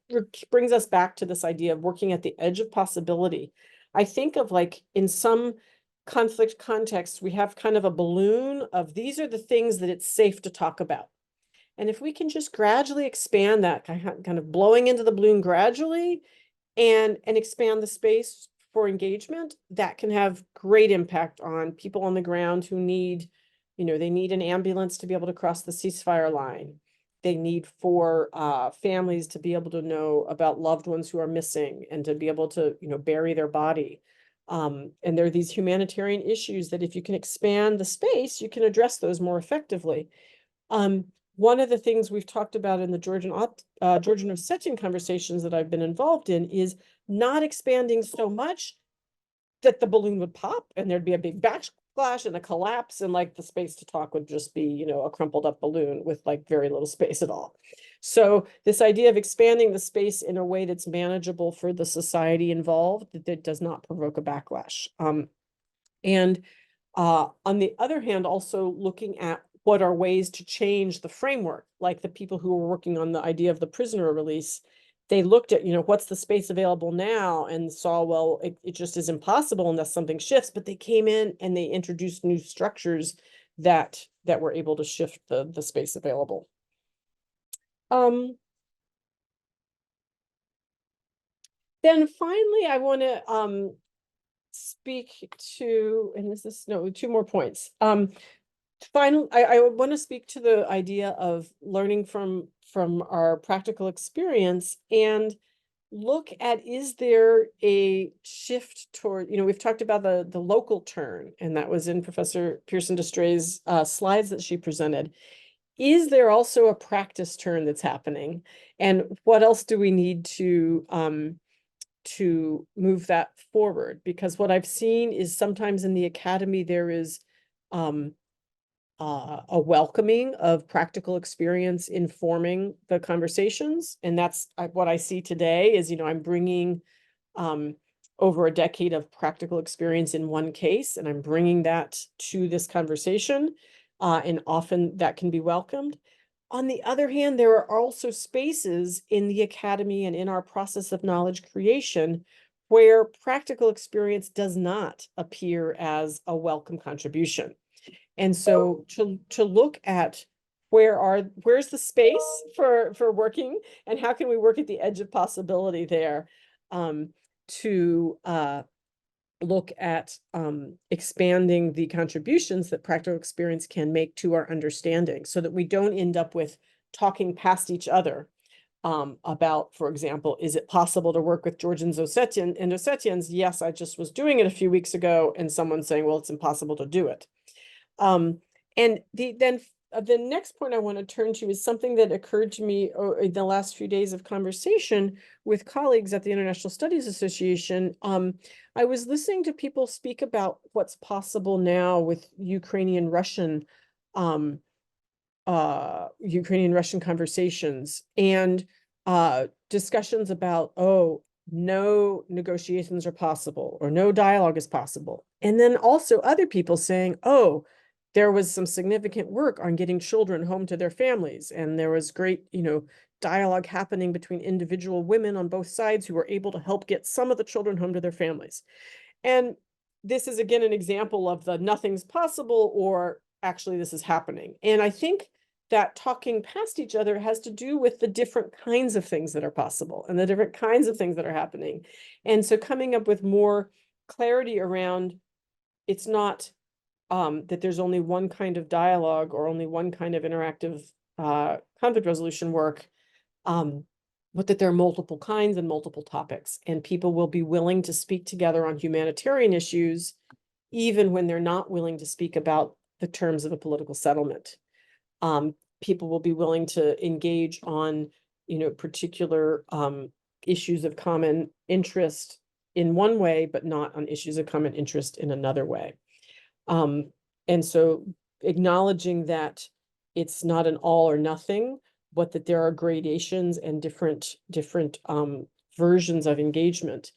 Speaker 3: brings us back to this idea of working at the edge of possibility. I think of like in some conflict contexts, we have kind of a balloon of these are the things that it's safe to talk about. And if we can just gradually expand that, kind of blowing into the balloon gradually and expand the space for engagement, that can have great impact on people on the ground who need, you know, they need an ambulance to be able to cross the ceasefire line. They need for families to be able to know about loved ones who are missing and to be able to, you know, bury their body. And there are these humanitarian issues that if you can expand the space, you can address those more effectively. One of the things we've talked about in the Georgian-Ossetian conversations that I've been involved in is not expanding so much that the balloon would pop and there'd be a big backsplash and a collapse and like the space to talk would just be, you know, a crumpled up balloon with like very little space at all. So this idea of expanding the space in a way that's manageable for the society involved, that does not provoke a backlash. And on the other hand, also looking at what are ways to change the framework, like the people who were working on the idea of the prisoner release, they looked at, you know, what's the space available now and saw, well, it just is impossible unless something shifts, but they came in and they introduced new structures that were able to shift the space available. Then finally, I want to speak to, and this is, no, 2 more points. Finally, I want to speak to the idea of learning from our practical experience and look at, is there a shift toward, you know, we've talked about the local turn, and that was in Professor Pearson Destray's slides that she presented. Is there also a practice turn that's happening? And what else do we need to move that forward? Because what I've seen is sometimes in the academy, there is a welcoming of practical experience informing the conversations. And that's what I see today is, you know, I'm bringing over a decade of practical experience in one case, and I'm bringing that to this conversation. And often that can be welcomed. On the other hand, there are also spaces in the academy and in our process of knowledge creation where practical experience does not appear as a welcome contribution. And so to look at where's the space for working, and how can we work at the edge of possibility there, to look at expanding the contributions that practical experience can make to our understanding, so that we don't end up with talking past each other about, for example, is it possible to work with Georgians and Ossetians? Yes, I just was doing it a few weeks ago, and someone saying, well, it's impossible to do it. And the next point I want to turn to is something that occurred to me in the last few days of conversation with colleagues at the International Studies Association. I was listening to people speak about what's possible now with Ukrainian-Russian conversations, and discussions about, oh, no negotiations are possible, or no dialogue is possible. And then also other people saying, oh, there was some significant work on getting children home to their families, and there was great, dialogue happening between individual women on both sides who were able to help get some of the children home to their families. And this is, again, an example of the nothing's possible, or actually this is happening. And I think that talking past each other has to do with the different kinds of things that are possible and the different kinds of things that are happening. And so coming up with more clarity around, it's not that there's only one kind of dialogue or only one kind of interactive conflict resolution work, but that there are multiple kinds and multiple topics, and people will be willing to speak together on humanitarian issues, even when they're not willing to speak about the terms of a political settlement. People will be willing to engage on, particular issues of common interest in one way, but not on issues of common interest in another way. And so acknowledging that it's not an all or nothing, but that there are gradations and different versions of engagement,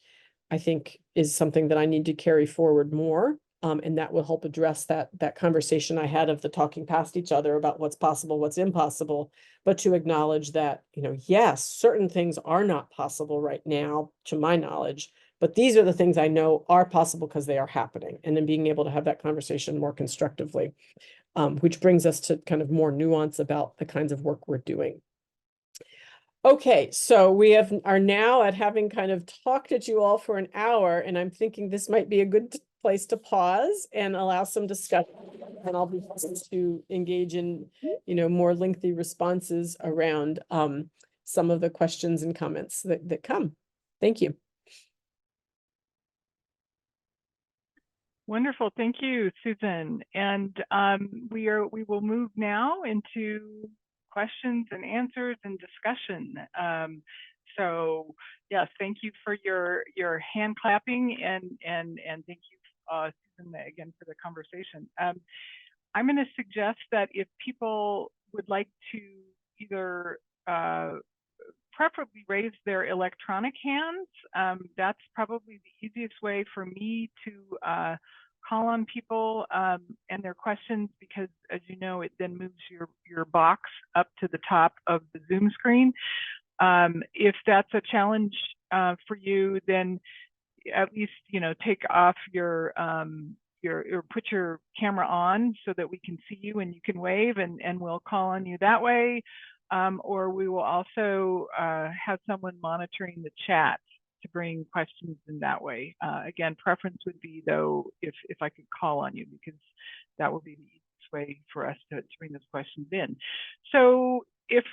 Speaker 3: I think is something that I need to carry forward more. And that will help address that conversation I had of the talking past each other about what's possible, what's impossible, but to acknowledge that, yes, certain things are not possible right now, to my knowledge, but these are the things I know are possible because they are happening. And then being able to have that conversation more constructively, which brings us to kind of more nuance about the kinds of work we're doing. Okay, so we are now at having kind of talked at you all for an hour, and I'm thinking this might be a good place to pause and allow some discussion. And I'll be pleased to engage in, more lengthy responses around some of the questions and comments that come. Thank you.
Speaker 2: Wonderful. Thank you, Susan. And we will move now into questions and answers and discussion. So yes, thank you for your hand clapping, and thank you, Susan, again for the conversation. I'm going to suggest that if people would like to either preferably raise their electronic hands, that's probably the easiest way for me to call on people and their questions, because as you know, it then moves your box up to the top of the Zoom screen. If that's a challenge for you, then at least, take off your put your camera on so that we can see you and you can wave, and we'll call on you that way. Or we will also have someone monitoring the chat to bring questions in that way. Again, preference would be, though, if I could call on you, because that would be the easiest way for us to bring those questions in. So if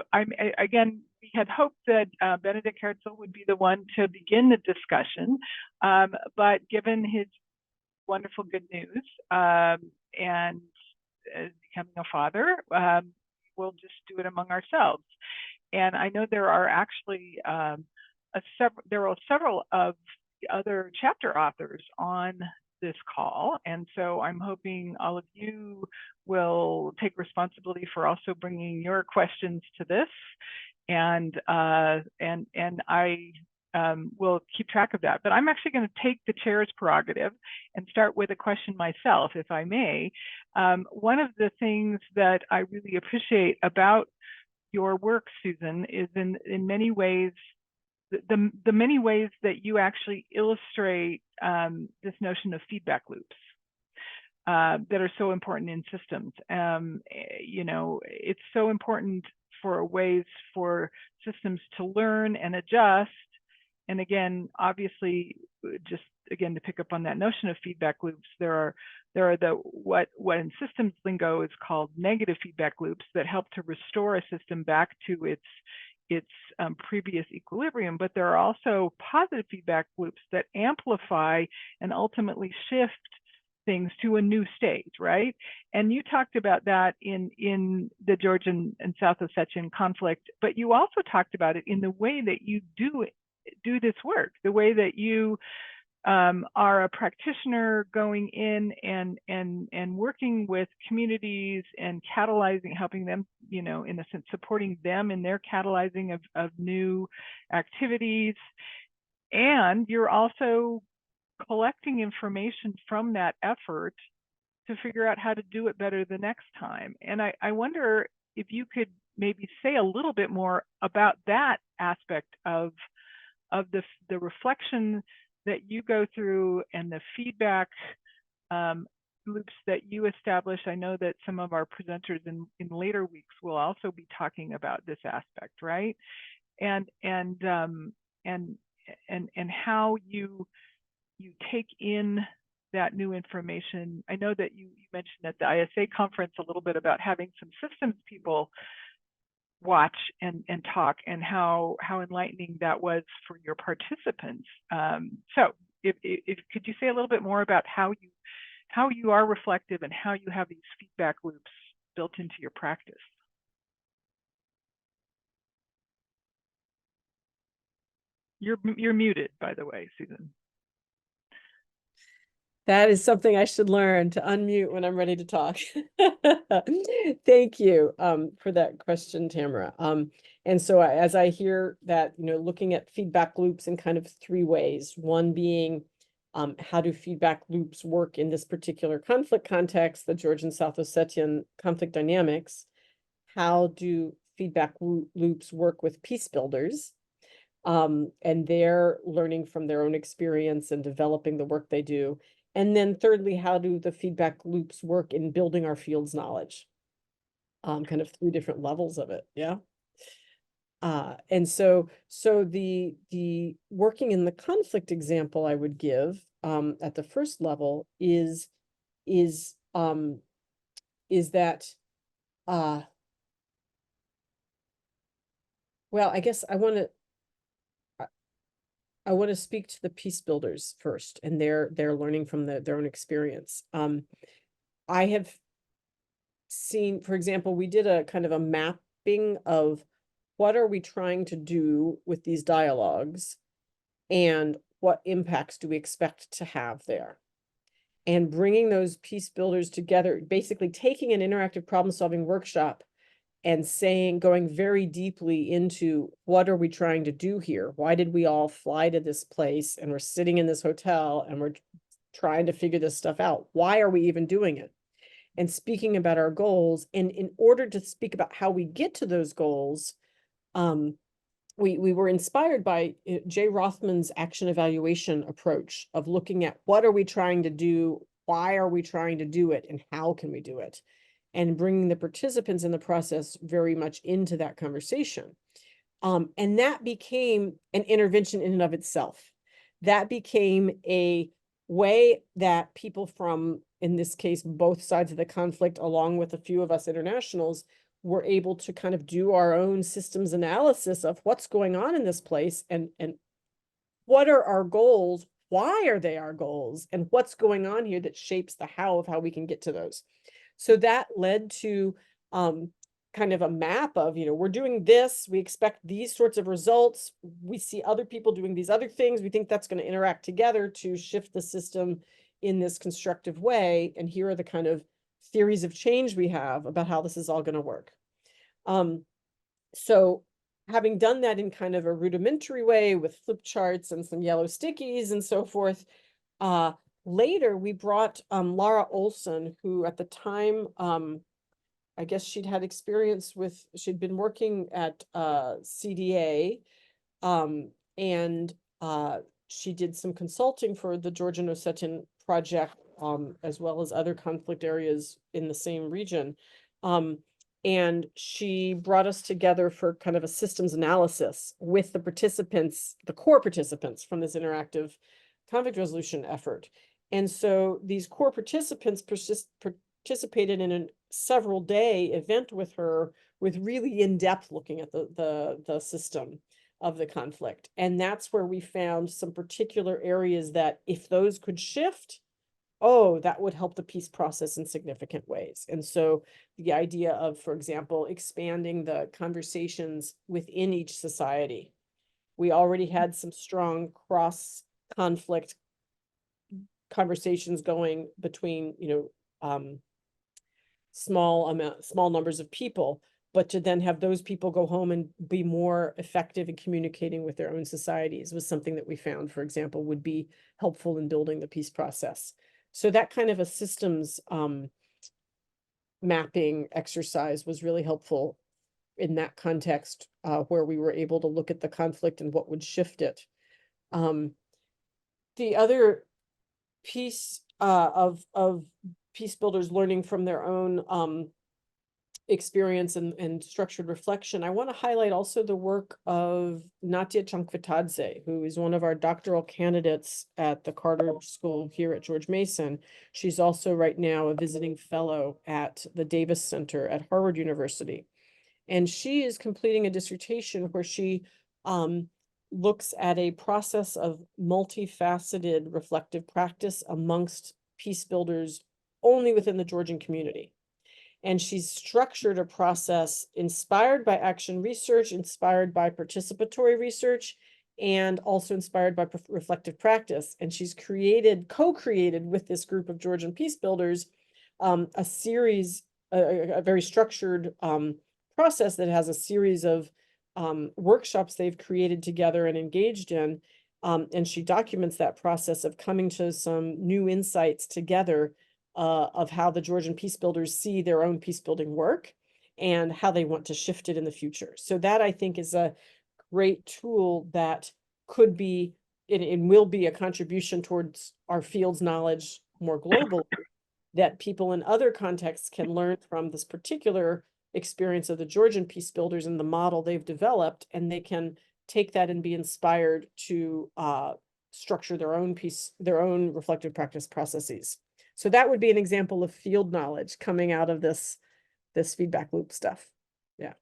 Speaker 2: again, we had hoped that Benedict Herzl would be the one to begin the discussion, but given his wonderful good news and becoming a father, we'll just do it among ourselves. And I know there are actually several of the other chapter authors on this call, and so I'm hoping all of you will take responsibility for also bringing your questions to this, and I will keep track of that. But I'm actually going to take the chair's prerogative and start with a question myself, if I may. One of the things that I really appreciate about your work, Susan, is in many ways the many ways that you actually illustrate this notion of feedback loops that are so important in systems. You know, it's so important for ways for systems to learn and adjust. And again, obviously, just again to pick up on that notion of feedback loops, there are the what in systems lingo is called negative feedback loops that help to restore a system back to its previous equilibrium, but there are also positive feedback loops that amplify and ultimately shift things to a new state, right? And you talked about that in the Georgian and South Ossetian conflict, but you also talked about it in the way that you do this work, the way that you are a practitioner going in and working with communities and catalyzing, helping them, you know, in a sense, supporting them in their catalyzing of new activities. And you're also collecting information from that effort to figure out how to do it better the next time. And I wonder if you could maybe say a little bit more about that aspect of the reflection that you go through and the feedback loops that you establish. I know that some of our presenters in later weeks will also be talking about this aspect, right? And how you take in that new information. I know that you mentioned at the ISA conference a little bit about having some systems people watch and talk, and how enlightening that was for your participants. So if could you say a little bit more about how you are reflective and how you have these feedback loops built into your practice? You're muted, by the way, Susan.
Speaker 3: That is something I should learn, to unmute when I'm ready to talk. Thank you for that question, Tamra. And so as I hear that, you know, looking at feedback loops in kind of three ways, one being how do feedback loops work in this particular conflict context, the Georgian-South Ossetian conflict dynamics? How do feedback loops work with peace builders? And they're learning from their own experience and developing the work they do. And then thirdly, how do the feedback loops work in building our field's knowledge? Kind of three different levels of it, yeah. And so the working in the conflict example I would give at the first level is that well, I guess I want to speak to the peace builders first, and they're learning from their own experience. I have seen, for example, we did a kind of a mapping of what are we trying to do with these dialogues and what impacts do we expect to have there. And bringing those peace builders together, basically taking an interactive problem-solving workshop and going very deeply into what are we trying to do here? Why did we all fly to this place and we're sitting in this hotel and we're trying to figure this stuff out? Why are we even doing it? And speaking about our goals. And in order to speak about how we get to those goals, we were inspired by Jay Rothman's action evaluation approach of looking at what are we trying to do, why are we trying to do it, and how can we do it? And bringing the participants in the process very much into that conversation. And that became an intervention in and of itself. That became a way that people from, in this case, both sides of the conflict, along with a few of us internationals, were able to kind of do our own systems analysis of what's going on in this place and what are our goals, why are they our goals, and what's going on here that shapes the how of how we can get to those. So that led to kind of a map of, you know, we're doing this, we expect these sorts of results, we see other people doing these other things, we think that's going to interact together to shift the system in this constructive way, and here are the kind of theories of change we have about how this is all going to work. So having done that in kind of a rudimentary way with flip charts and some yellow stickies and so forth, later we brought Laura Olson, who at the time I guess she'd had experience with, she'd been working at CDA, and she did some consulting for the Georgian-Ossetian project, as well as other conflict areas in the same region. And she brought us together for kind of a systems analysis with the participants, the core participants from this interactive conflict resolution effort. And so these core participants participated in a several-day event with her, with really in-depth looking at the system of the conflict. And that's where we found some particular areas that if those could shift, oh, that would help the peace process in significant ways. And so the idea of, for example, expanding the conversations within each society. We already had some strong cross-conflict conversations going between, small numbers of people, but to then have those people go home and be more effective in communicating with their own societies was something that we found, for example, would be helpful in building the peace process. So that kind of a systems mapping exercise was really helpful in that context, where we were able to look at the conflict and what would shift it. The other piece of peace builders learning from their own experience and structured reflection, I want to highlight also the work of Natia Chankvitadze, who is one of our doctoral candidates at the Carter School here at George Mason. She's also right now a visiting fellow at the Davis Center at Harvard University. And she is completing a dissertation where she looks at a process of multifaceted reflective practice amongst peace builders only within the Georgian community. And she's structured a process inspired by action research, inspired by participatory research, and also inspired by reflective practice. And she's co-created with this group of Georgian peace builders, a series, a very structured process that has a series of workshops they've created together and engaged in. And she documents that process of coming to some new insights together of how the Georgian peace builders see their own peace building work and how they want to shift it in the future. So that, I think, is a great tool that could be, and will be, a contribution towards our field's knowledge more globally, that people in other contexts can learn from this particular experience of the Georgian peace builders and the model they've developed, and they can take that and be inspired to structure their own reflective practice processes. So that would be an example of field knowledge coming out of this feedback loop stuff. Yeah.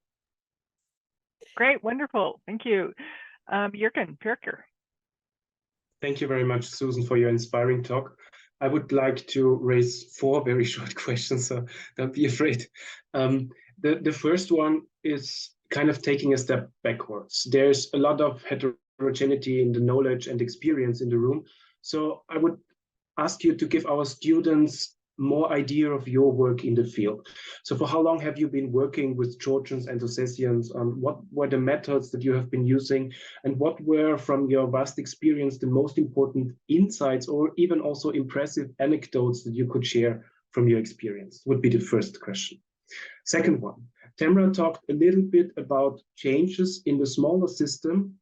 Speaker 2: Great, wonderful. Thank you. Jürgen, Pirker. Thank
Speaker 1: you very much, Susan, for your inspiring talk. I would like to raise 4 very short questions, so don't be afraid. The first one is kind of taking a step backwards. There's a lot of heterogeneity in the knowledge and experience in the room. So I would ask you to give our students more idea of your work in the field. So for how long have you been working with Georgians and Ossetians? What were the methods that you have been using? And what were, from your vast experience, the most important insights or even also impressive anecdotes that you could share from your experience? Would be the first question. Second one, Tamra talked a little bit about changes in the smaller system,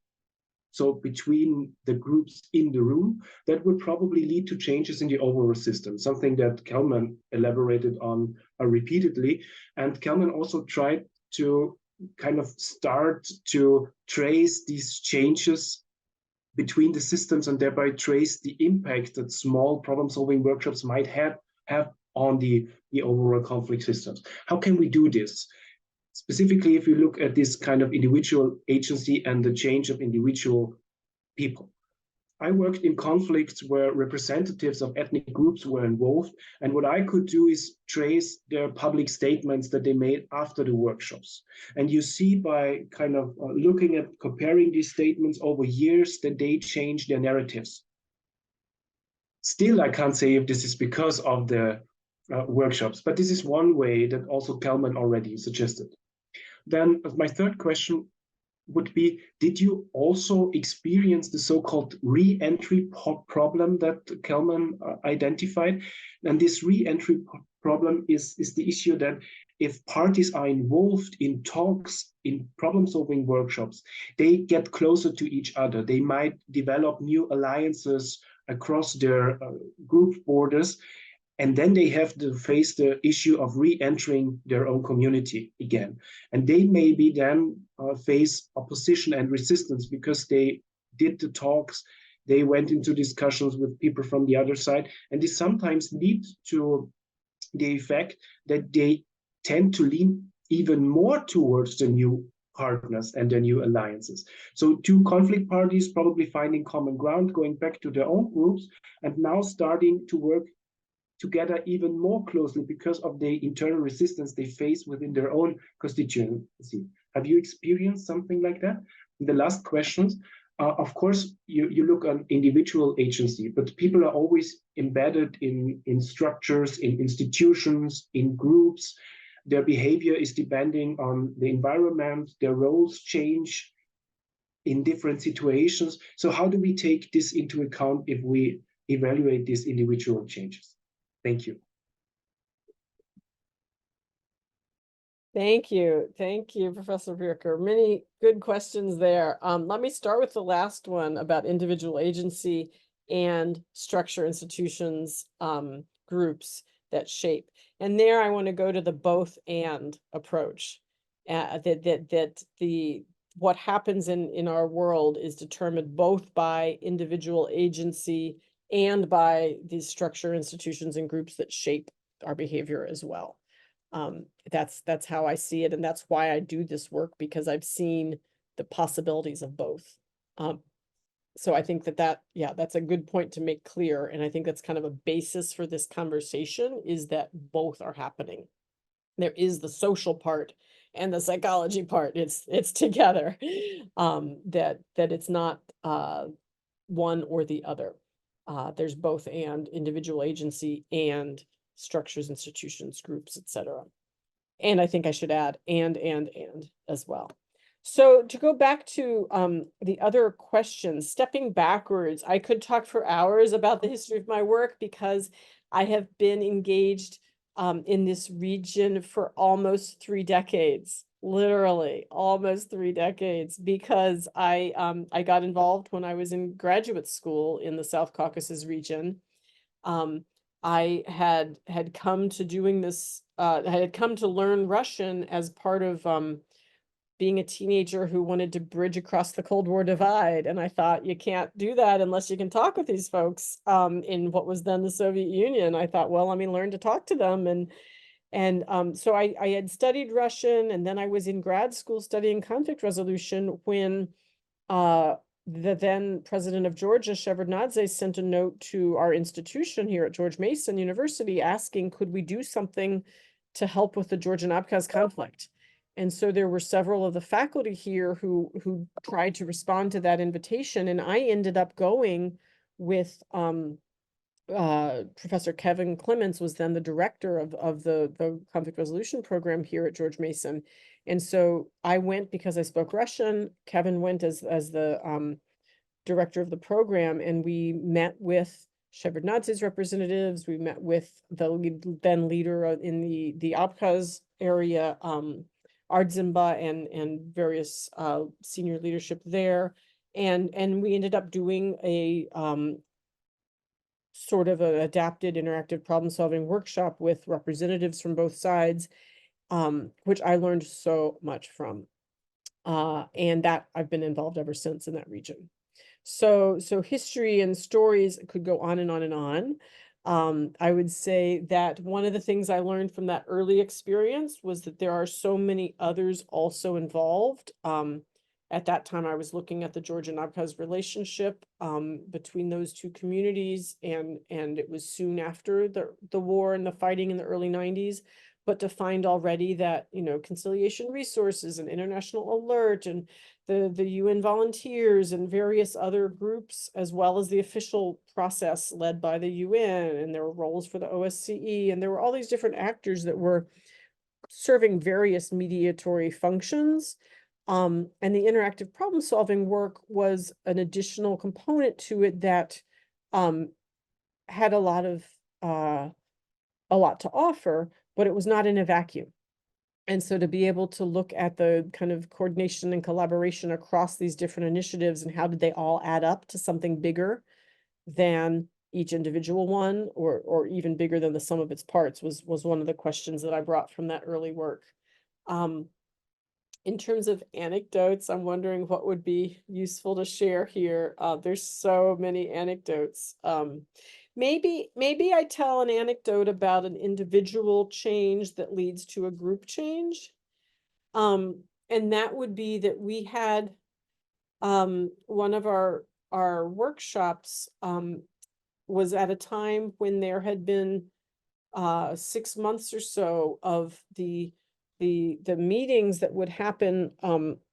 Speaker 1: so between the groups in the room, that would probably lead to changes in the overall system, something that Kelman elaborated on repeatedly. And Kelman also tried to kind of start to trace these changes between the systems and thereby trace the impact that small problem-solving workshops might have on the overall conflict systems. How can we do this? Specifically, if you look at this kind of individual agency and the change of individual people. I worked in conflicts where representatives of ethnic groups were involved, and what I could do is trace their public statements that they made after the workshops. And you see by kind of looking at comparing these statements over years that they change their narratives. Still, I can't say if this is because of the workshops, but this is one way that also Kelman already suggested. Then my third question would be, did you also experience the so-called re-entry problem that Kelman identified? And this re-entry problem is the issue that if parties are involved in talks, in problem-solving workshops, they get closer to each other. They might develop new alliances across their group borders, and then they have to face the issue of re-entering their own community again. And they maybe then face opposition and resistance because they did the talks, they went into discussions with people from the other side, and this sometimes leads to the effect that they tend to lean even more towards the new partners and their new alliances. So two conflict parties probably finding common ground, going back to their own groups, and now starting to work together even more closely because of the internal resistance they face within their own constituency. Have you experienced something like that? In the last questions, of course, you look on individual agency, but people are always embedded in structures, in institutions, in groups. Their behavior is depending on the environment, their roles change in different situations. So how do we take this into account if we evaluate these individual changes? Thank you.
Speaker 3: Thank you, Professor Pirker. Many good questions there. Let me start with the last one about individual agency and structure, institutions, groups that shape. And there I want to go to the both and approach. What happens in our world is determined both by individual agency and by these structure, institutions, and groups that shape our behavior as well. That's how I see it, and that's why I do this work, because I've seen the possibilities of both. So I think that's a good point to make clear, and I think that's kind of a basis for this conversation, is that both are happening. There is the social part and the psychology part. It's together. That it's not one or the other. There's both, and individual agency and structures, institutions, groups, etc. And I think I should add and as well. So to go back to the other questions, stepping backwards, I could talk for hours about the history of my work, because I have been engaged in this region for almost 3 decades, literally almost 3 decades, because I got involved when I was in graduate school in the South Caucasus region. I had come to doing this, I had come to learn Russian as part of being a teenager who wanted to bridge across the Cold War divide. And I thought, you can't do that unless you can talk with these folks in what was then the Soviet Union. I thought, well, let me learn to talk to them. And so I had studied Russian, and then I was in grad school studying conflict resolution when the then president of Georgia, Shevardnadze, sent a note to our institution here at George Mason University asking, could we do something to help with the Georgian-Abkhaz conflict? And so there were several of the faculty here who tried to respond to that invitation, and I ended up going with Professor Kevin Clements, was then the director of the conflict resolution program here at George Mason. And so I went because I spoke Russian. Kevin went as the director of the program, and we met with Shevardnadze's representatives. We met with the then leader in the Abkhaz area, Ardzimba, and various senior leadership there. And we ended up doing a sort of an adapted interactive problem-solving workshop with representatives from both sides, which I learned so much from. And that I've been involved ever since in that region. So history and stories could go on and on and on. I would say that one of the things I learned from that early experience was that there are so many others also involved. At that time, I was looking at the Georgian-Abkhaz relationship between those two communities, and it was soon after the war and the fighting in the early 90s. But to find already that, conciliation resources and international alert and the UN volunteers and various other groups, as well as the official process led by the UN, and there were roles for the OSCE, and there were all these different actors that were serving various mediatory functions. And the interactive problem-solving work was an additional component to it that had a lot to offer, but it was not in a vacuum. And so to be able to look at the kind of coordination and collaboration across these different initiatives and how did they all add up to something bigger than each individual one, or even bigger than the sum of its parts, was one of the questions that I brought from that early work. In terms of anecdotes, I'm wondering what would be useful to share here. There's so many anecdotes. Maybe I tell an anecdote about an individual change that leads to a group change. And that would be that we had one of our workshops was at a time when there had been 6 months or so of the meetings that would happen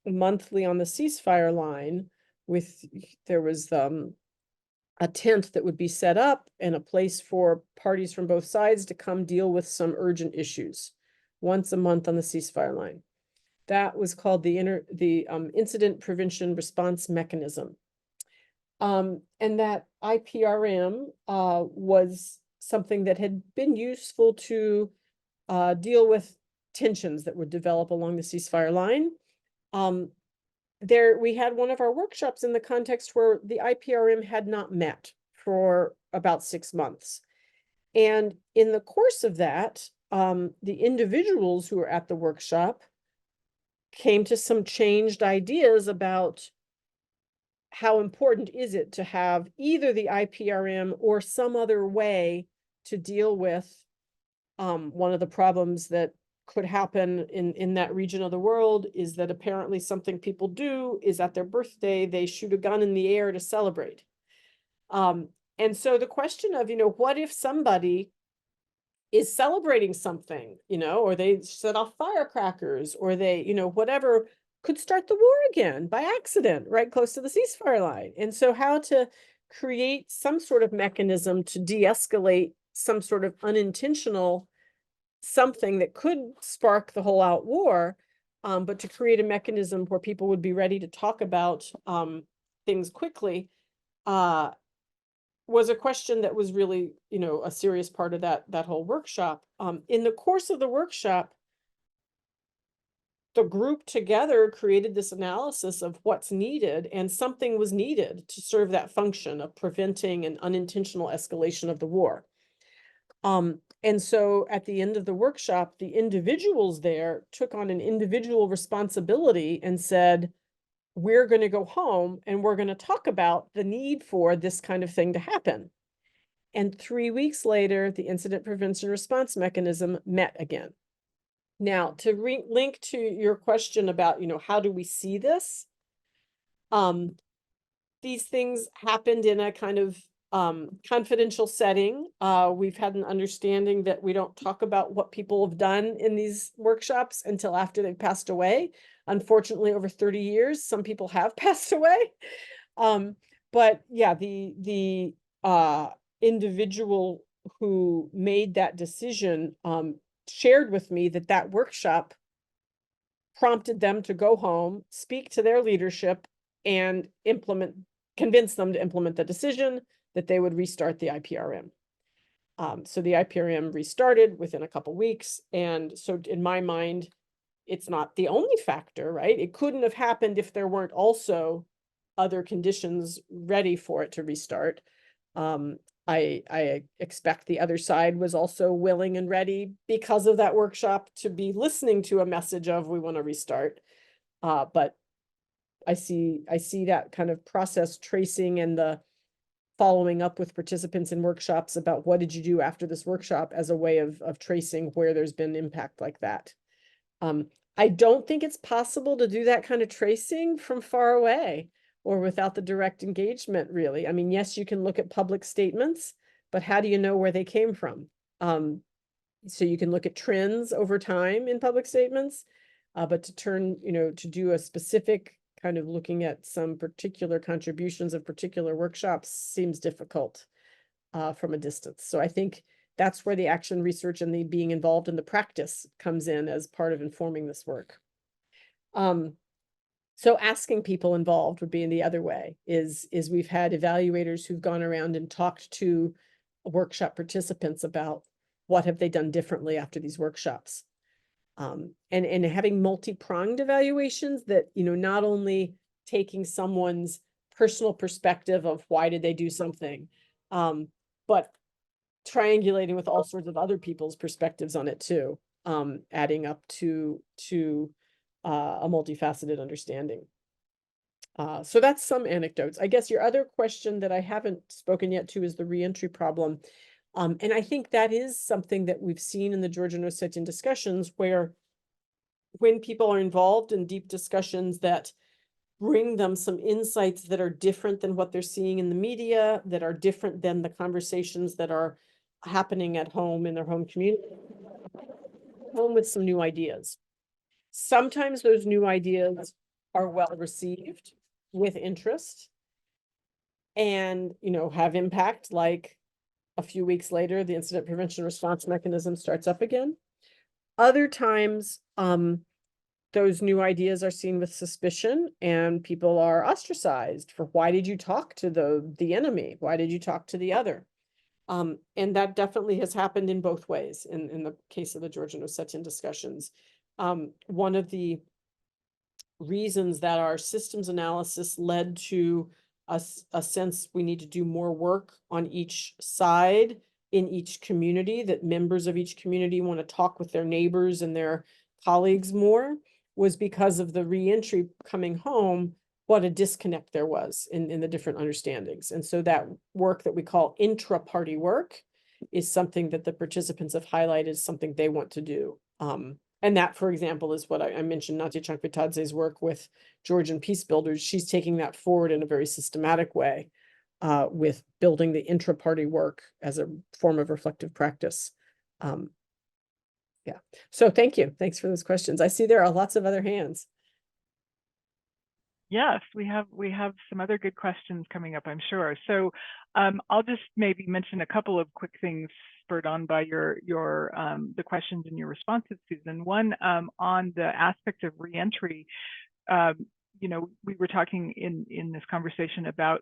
Speaker 3: monthly on the ceasefire line. There was a tent that would be set up and a place for parties from both sides to come deal with some urgent issues once a month on the ceasefire line. That was called the Incident Prevention Response Mechanism. And that IPRM was something that had been useful to deal with tensions that would develop along the ceasefire line. We had one of our workshops in the context where the IPRM had not met for about 6 months. And in the course of that, the individuals who were at the workshop came to some changed ideas about how important is it to have either the IPRM or some other way to deal with one of the problems that could happen in that region of the world is that apparently something people do is at their birthday, they shoot a gun in the air to celebrate. And so the question of, what if somebody is celebrating something, or they set off firecrackers, or they, whatever, could start the war again by accident, right close to the ceasefire line. And so how to create some sort of mechanism to de-escalate some sort of unintentional something that could spark the whole out war, but to create a mechanism where people would be ready to talk about things quickly, was a question that was really, a serious part of that whole workshop. In the course of the workshop, the group together created this analysis of what's needed, and something was needed to serve that function of preventing an unintentional escalation of the war. And so at the end of the workshop, the individuals there took on an individual responsibility and said, we're going to go home and we're going to talk about the need for this kind of thing to happen. And 3 weeks later, the Incident Prevention Response Mechanism met again. Now, to link to your question about, how do we see this? These things happened in a kind of confidential setting. We've had an understanding that we don't talk about what people have done in these workshops until after they've passed away. Unfortunately, over 30 years, some people have passed away. But yeah, the individual who made that decision shared with me that workshop prompted them to go home, speak to their leadership, and convince them to implement the decision that they would restart the IPRM. So the IPRM restarted within a couple weeks. And so in my mind, it's not the only factor, right? It couldn't have happened if there weren't also other conditions ready for it to restart. I expect the other side was also willing and ready because of that workshop to be listening to a message of we want to restart. But I see that kind of process tracing and the following up with participants in workshops about what did you do after this workshop as a way of tracing where there's been impact like that. I don't think it's possible to do that kind of tracing from far away or without the direct engagement, really. I mean, yes, you can look at public statements, but how do you know where they came from? So you can look at trends over time in public statements, but to do a specific kind of looking at some particular contributions of particular workshops seems difficult from a distance. So I think that's where the action research and the being involved in the practice comes in as part of informing this work. So asking people involved would be in the other way is we've had evaluators who've gone around and talked to workshop participants about what have they done differently after these workshops. And having multi-pronged evaluations that, not only taking someone's personal perspective of why did they do something, but triangulating with all sorts of other people's perspectives on it too, adding up to a multifaceted understanding. So that's some anecdotes. I guess your other question that I haven't spoken yet to is the reentry problem. And I think that is something that we've seen in the Georgian Ossetian discussions, where when people are involved in deep discussions that bring them some insights that are different than what they're seeing in the media, that are different than the conversations that are happening at home in their home community, home with some new ideas. Sometimes those new ideas are well received with interest and, have impact, like a few weeks later, the incident prevention response mechanism starts up again. Other times, those new ideas are seen with suspicion and people are ostracized for, why did you talk to the enemy? Why did you talk to the other? And that definitely has happened in both ways in the case of the Georgian Ossetian discussions. One of the reasons that our systems analysis led to a sense we need to do more work on each side in each community, that members of each community want to talk with their neighbors and their colleagues more, was because of the reentry coming home, what a disconnect there was in the different understandings. And so that work that we call intra-party work is something that the participants have highlighted as something they want to do. And that, for example, is what I mentioned, Nadia Chankvitadze's work with Georgian peace builders. She's taking that forward in a very systematic way, with building the intra-party work as a form of reflective practice. Yeah. So thank you. Thanks for those questions. I see there are lots of other hands.
Speaker 2: Yes, we have some other good questions coming up, I'm sure. So I'll just maybe mention a couple of quick things spurred on by the questions and your responses, Susan. One, on the aspect of reentry, we were talking in this conversation about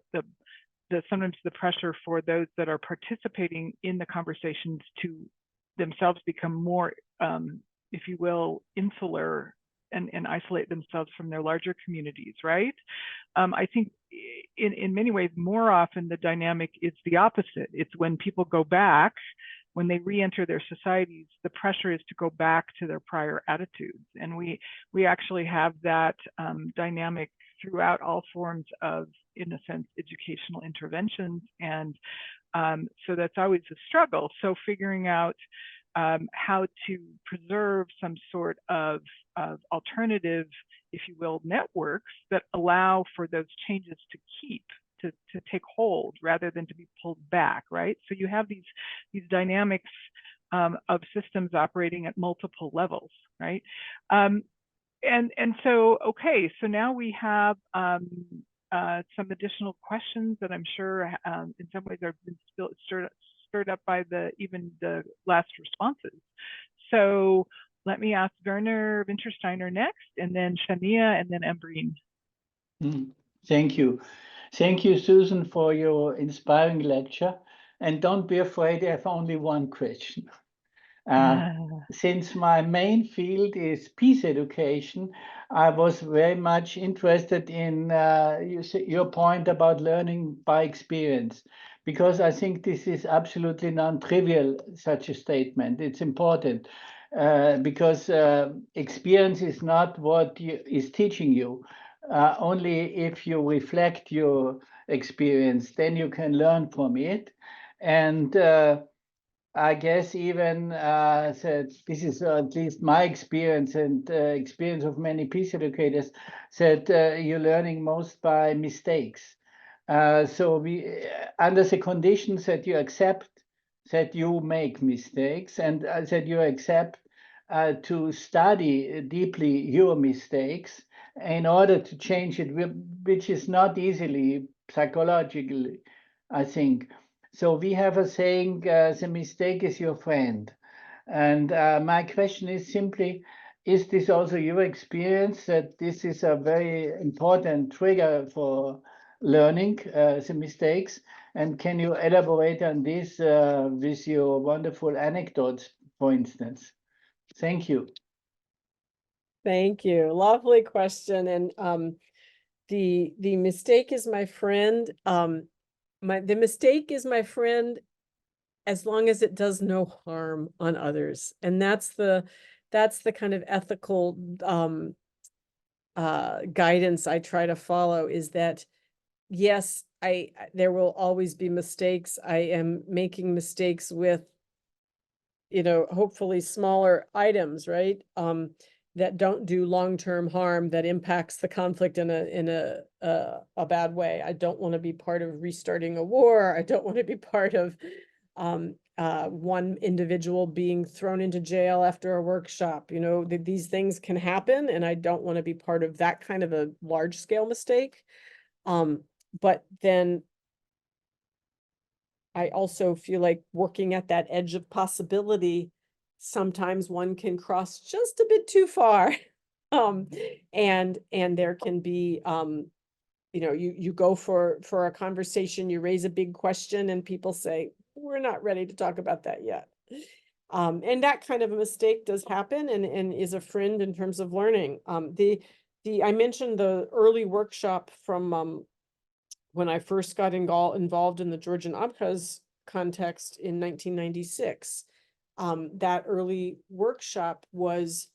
Speaker 2: sometimes the pressure for those that are participating in the conversations to themselves become more, if you will, insular and isolate themselves from their larger communities, right? I think in many ways, more often the dynamic is the opposite. It's when people go back, when they re-enter their societies, the pressure is to go back to their prior attitudes. And we actually have that dynamic throughout all forms of, in a sense, educational interventions. And so that's always a struggle. So figuring out how to preserve some sort of alternative, if you will, networks that allow for those changes to take hold rather than to be pulled back, right? So you have these dynamics of systems operating at multiple levels, right? And so, okay, so now we have some additional questions that I'm sure in some ways have been stirred up by even the last responses. So let me ask Werner Wintersteiner next, and then Shania, and then Embreen.
Speaker 4: Thank you. Thank you, Susan, for your inspiring lecture. And don't be afraid, I have only one question. Since my main field is peace education, I was very much interested in your point about learning by experience, because I think this is absolutely non-trivial, such a statement. It's important because experience is not what is teaching you. Only if you reflect your experience, then you can learn from it. And I guess even that this is at least my experience and experience of many peace educators, that you're learning most by mistakes. So we, under the conditions that you accept that you make mistakes and that you accept to study deeply your mistakes in order to change it, which is not easily psychologically, I think. So we have a saying, the mistake is your friend. And my question is simply, is this also your experience that this is a very important trigger for learning the mistakes? And can you elaborate on this with your wonderful anecdotes, for instance? Thank you.
Speaker 3: Thank you. Lovely question. And the mistake is my friend. The mistake is my friend as long as it does no harm on others. And that's the kind of ethical guidance I try to follow, is that yes, there will always be mistakes. I am making mistakes with, hopefully smaller items, right? That don't do long-term harm, that impacts the conflict in a bad way. I don't want to be part of restarting a war. I don't want to be part of one individual being thrown into jail after a workshop. These things can happen, and I don't want to be part of that kind of a large-scale mistake. But then I also feel like working at that edge of possibility, sometimes one can cross just a bit too far. And there can be, you go for a conversation, you raise a big question, and people say, we're not ready to talk about that yet. And that kind of a mistake does happen, and is a friend in terms of learning. I mentioned the early workshop from when I first got involved in the Georgian-Abkhaz context in 1996. That early workshop was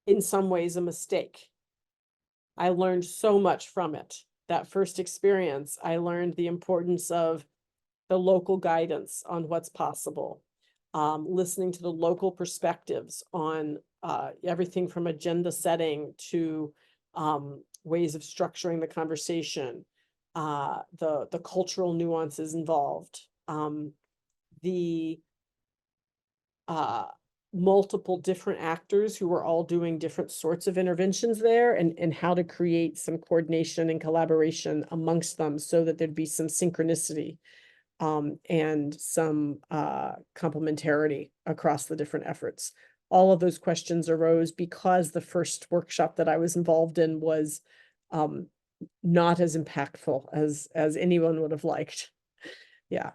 Speaker 3: in some ways a mistake. I learned so much from it. That first experience, I learned the importance of the local guidance on what's possible, listening to the local perspectives on everything from agenda setting to ways of structuring the conversation, the cultural nuances involved, the multiple different actors who were all doing different sorts of interventions there, and how to create some coordination and collaboration amongst them so that there'd be some synchronicity and some complementarity across the different efforts. All of those questions arose because the first workshop that I was involved in was not as impactful as anyone would have liked. Yeah.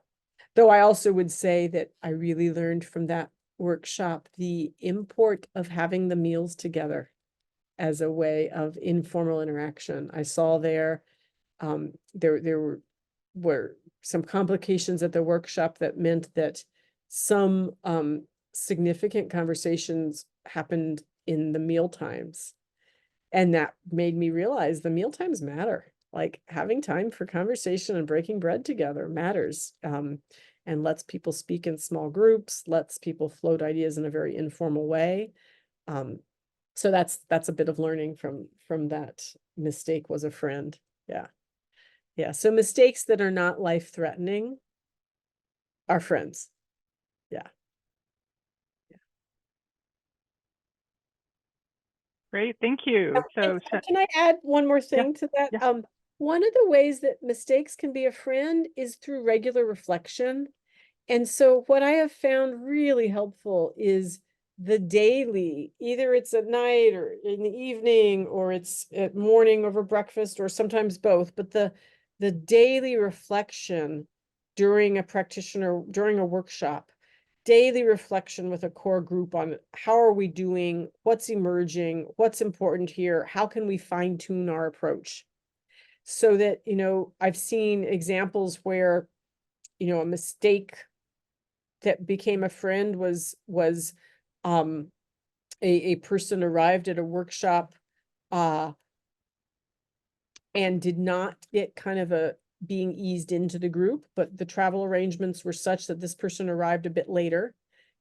Speaker 3: Though I also would say that I really learned from that workshop the import of having the meals together as a way of informal interaction. I saw there were some complications at the workshop that meant that some significant conversations happened in the meal times. And that made me realize the meal times matter. Like, having time for conversation and breaking bread together matters, and lets people speak in small groups, lets people float ideas in a very informal way. So that's a bit of learning from that mistake was a friend. Yeah. Yeah. So mistakes that are not life-threatening are friends. Yeah.
Speaker 2: Great, thank you. So
Speaker 3: Can I add one more thing to that?
Speaker 2: yeah.
Speaker 3: One of the ways that mistakes can be a friend is through regular reflection. And so what I have found really helpful is the daily, either it's at night or in the evening, or it's at morning over breakfast, or sometimes both, but the daily reflection during a workshop, daily reflection with a core group on how are we doing, what's emerging, what's important here, how can we fine tune our approach, so that, I've seen examples where, a mistake that became a friend was a person arrived at a workshop and did not get kind of being eased into the group, but the travel arrangements were such that this person arrived a bit later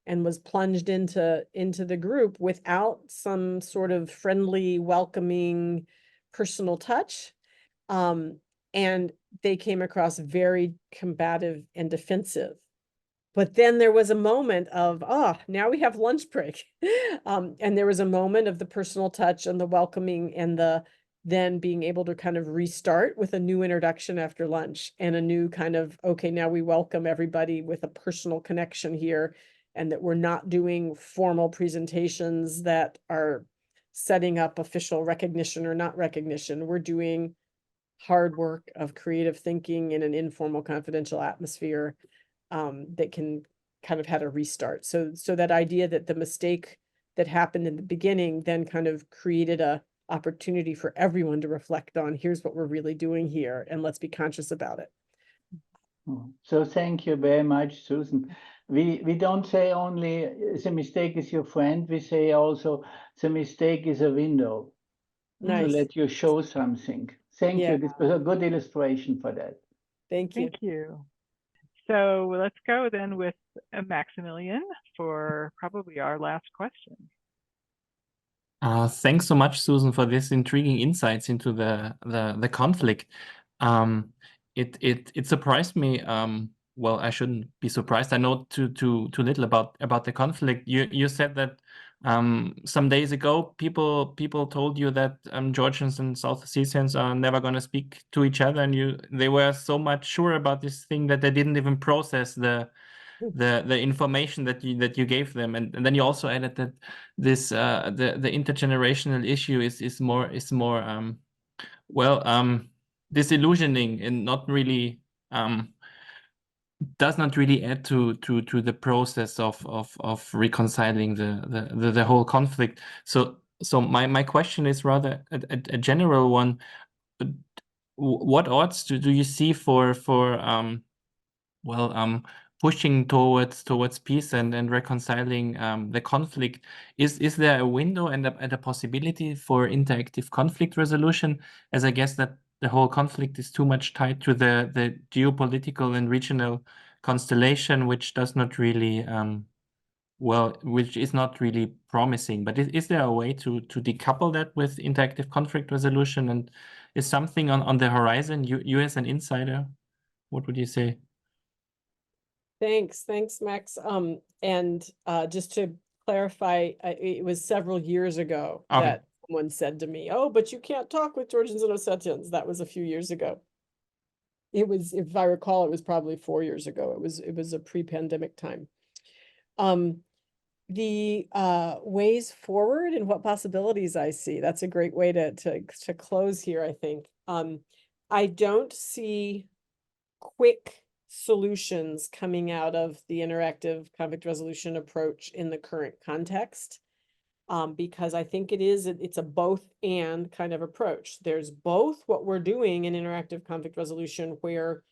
Speaker 3: and was plunged into the group without some sort of friendly, welcoming, personal touch. And they came across very combative and defensive. But then there was a moment of, now we have lunch break. And there was a moment of the personal touch and the welcoming, and then being able to kind of restart with a new introduction after lunch, and a new kind of, okay, now we welcome everybody with a personal connection here, and that we're not doing formal presentations that are setting up official recognition or not recognition. We're doing hard work of creative thinking in an informal, confidential atmosphere. That can kind of had a restart. So that idea that the mistake that happened in the beginning then kind of created a opportunity for everyone to reflect on, here's what we're really doing here, and let's be conscious about it.
Speaker 4: So thank you very much, Susan. We don't say only the mistake is your friend, we say also the mistake is a window to
Speaker 3: Nice.
Speaker 4: let you show something. Thank
Speaker 3: Yeah.
Speaker 4: you. This was a good illustration for that.
Speaker 3: Thank you.
Speaker 2: Thank you. So let's go then with Maximilian for probably our last question.
Speaker 5: Thanks so much, Susan, for this intriguing insights into the conflict. It surprised me. Well, I shouldn't be surprised. I know too little about the conflict. You said that some days ago people told you that Georgians and South Ossetians are never going to speak to each other, and they were so much sure about this thing that they didn't even process the information that you gave them, and then you also added that this the intergenerational issue is more disillusioning and not really does not really add to the process of reconciling the whole conflict. So my question is rather a general one. What odds do you see for pushing towards peace and reconciling the conflict? Is there a window and a possibility for interactive conflict resolution? As I guess that the whole conflict is too much tied to the geopolitical and regional constellation, which does not really which is not really promising. But is there a way to decouple that with interactive conflict resolution? And is something on the horizon? You as an insider, what would you say?
Speaker 3: Thanks, Max. And just to clarify, it was several years ago that someone said to me, "Oh, but you can't talk with Georgians and Ossetians." That was a few years ago. It was, if I recall, it was probably 4 years ago. It was a pre-pandemic time. The ways forward and what possibilities I see. That's a great way to close here, I think. I don't see quick solutions coming out of the interactive conflict resolution approach in the current context, because I think it's a both and kind of approach. There's both what we're doing in interactive conflict resolution, where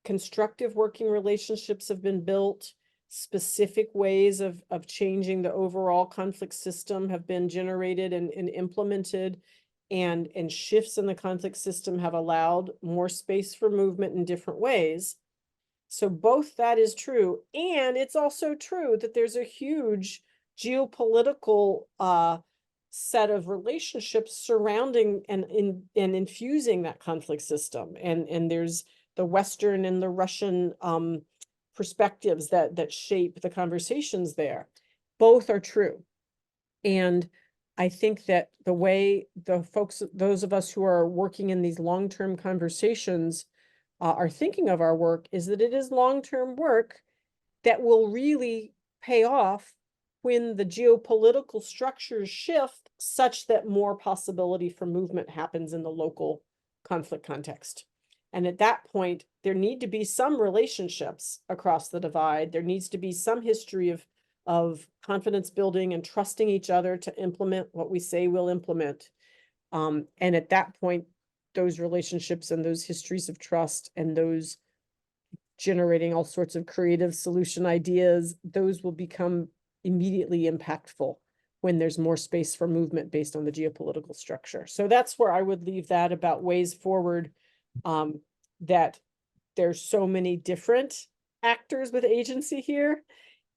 Speaker 3: constructive working relationships have been built, specific ways of changing the overall conflict system have been generated and implemented, and shifts in the conflict system have allowed more space for movement in different ways. So both that is true, and it's also true that there's a huge geopolitical set of relationships surrounding and infusing that conflict system, and there's the Western and the Russian perspectives that shape the conversations there. Both are true, and I think that the way the folks, those of us who are working in these long-term conversations are thinking of our work, is that it is long-term work that will really pay off when the geopolitical structures shift such that more possibility for movement happens in the local conflict context. And at that point, there need to be some relationships across the divide. There needs to be some history of confidence building and trusting each other to implement what we say we'll implement. And at that point, those relationships and those histories of trust and those generating all sorts of creative solution ideas, those will become immediately impactful when there's more space for movement based on the geopolitical structure. So that's where I would leave that about ways forward, that there's so many different actors with agency here.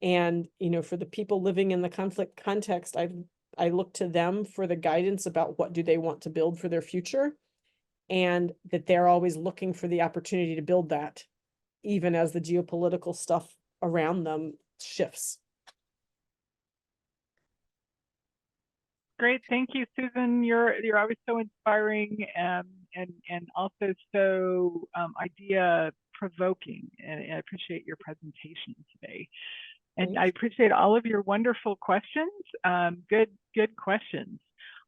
Speaker 3: And, you know, for the people living in the conflict context, I look to them for the guidance about what do they want to build for their future, and that they're always looking for the opportunity to build that, even as the geopolitical stuff around them shifts.
Speaker 2: Great, thank you, Susan. You're always so inspiring and also so idea provoking, and I appreciate your presentation today. And I appreciate all of your wonderful questions. Good questions.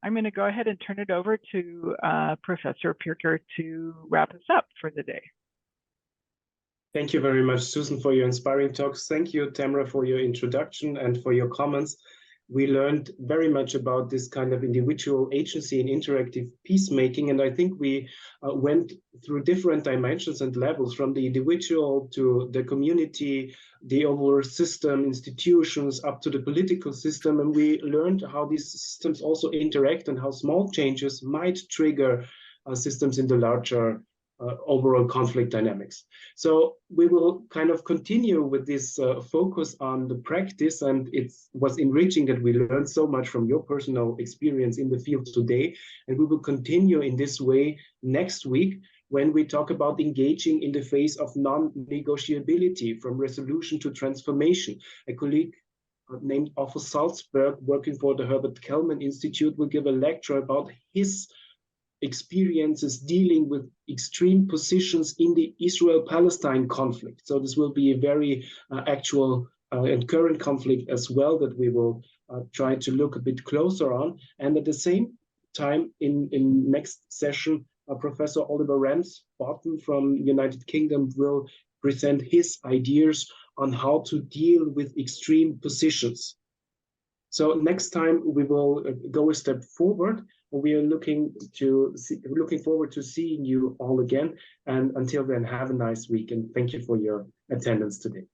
Speaker 2: I'm going to go ahead and turn it over to Professor Pirker to wrap us up for the day.
Speaker 1: Thank you very much, Susan, for your inspiring talks. Thank you, Tamra, for your introduction and for your comments. we learned very much about this kind of individual agency and interactive peacemaking. And I think we went through different dimensions and levels, from the individual to the community, the overall system, institutions, up to the political system. And we learned how these systems also interact and how small changes might trigger systems in the larger overall conflict dynamics. So we will kind of continue with this focus on the practice, and it was enriching that we learned so much from your personal experience in the field today. And we will continue in this way next week, when we talk about engaging in the phase of non-negotiability, from resolution to transformation. A colleague named Otto Salzberg, working for the Herbert Kellman Institute, will give a lecture about his experiences dealing with extreme positions in the Israel-Palestine conflict. So this will be a very actual and current conflict as well, that we will try to look a bit closer on. And at the same time, in next session, Professor Oliver Ramsbottom from United Kingdom will present his ideas on how to deal with extreme positions. So next time we will go a step forward. We are looking forward to seeing you all again. And until then, have a nice week, and thank you for your attendance today.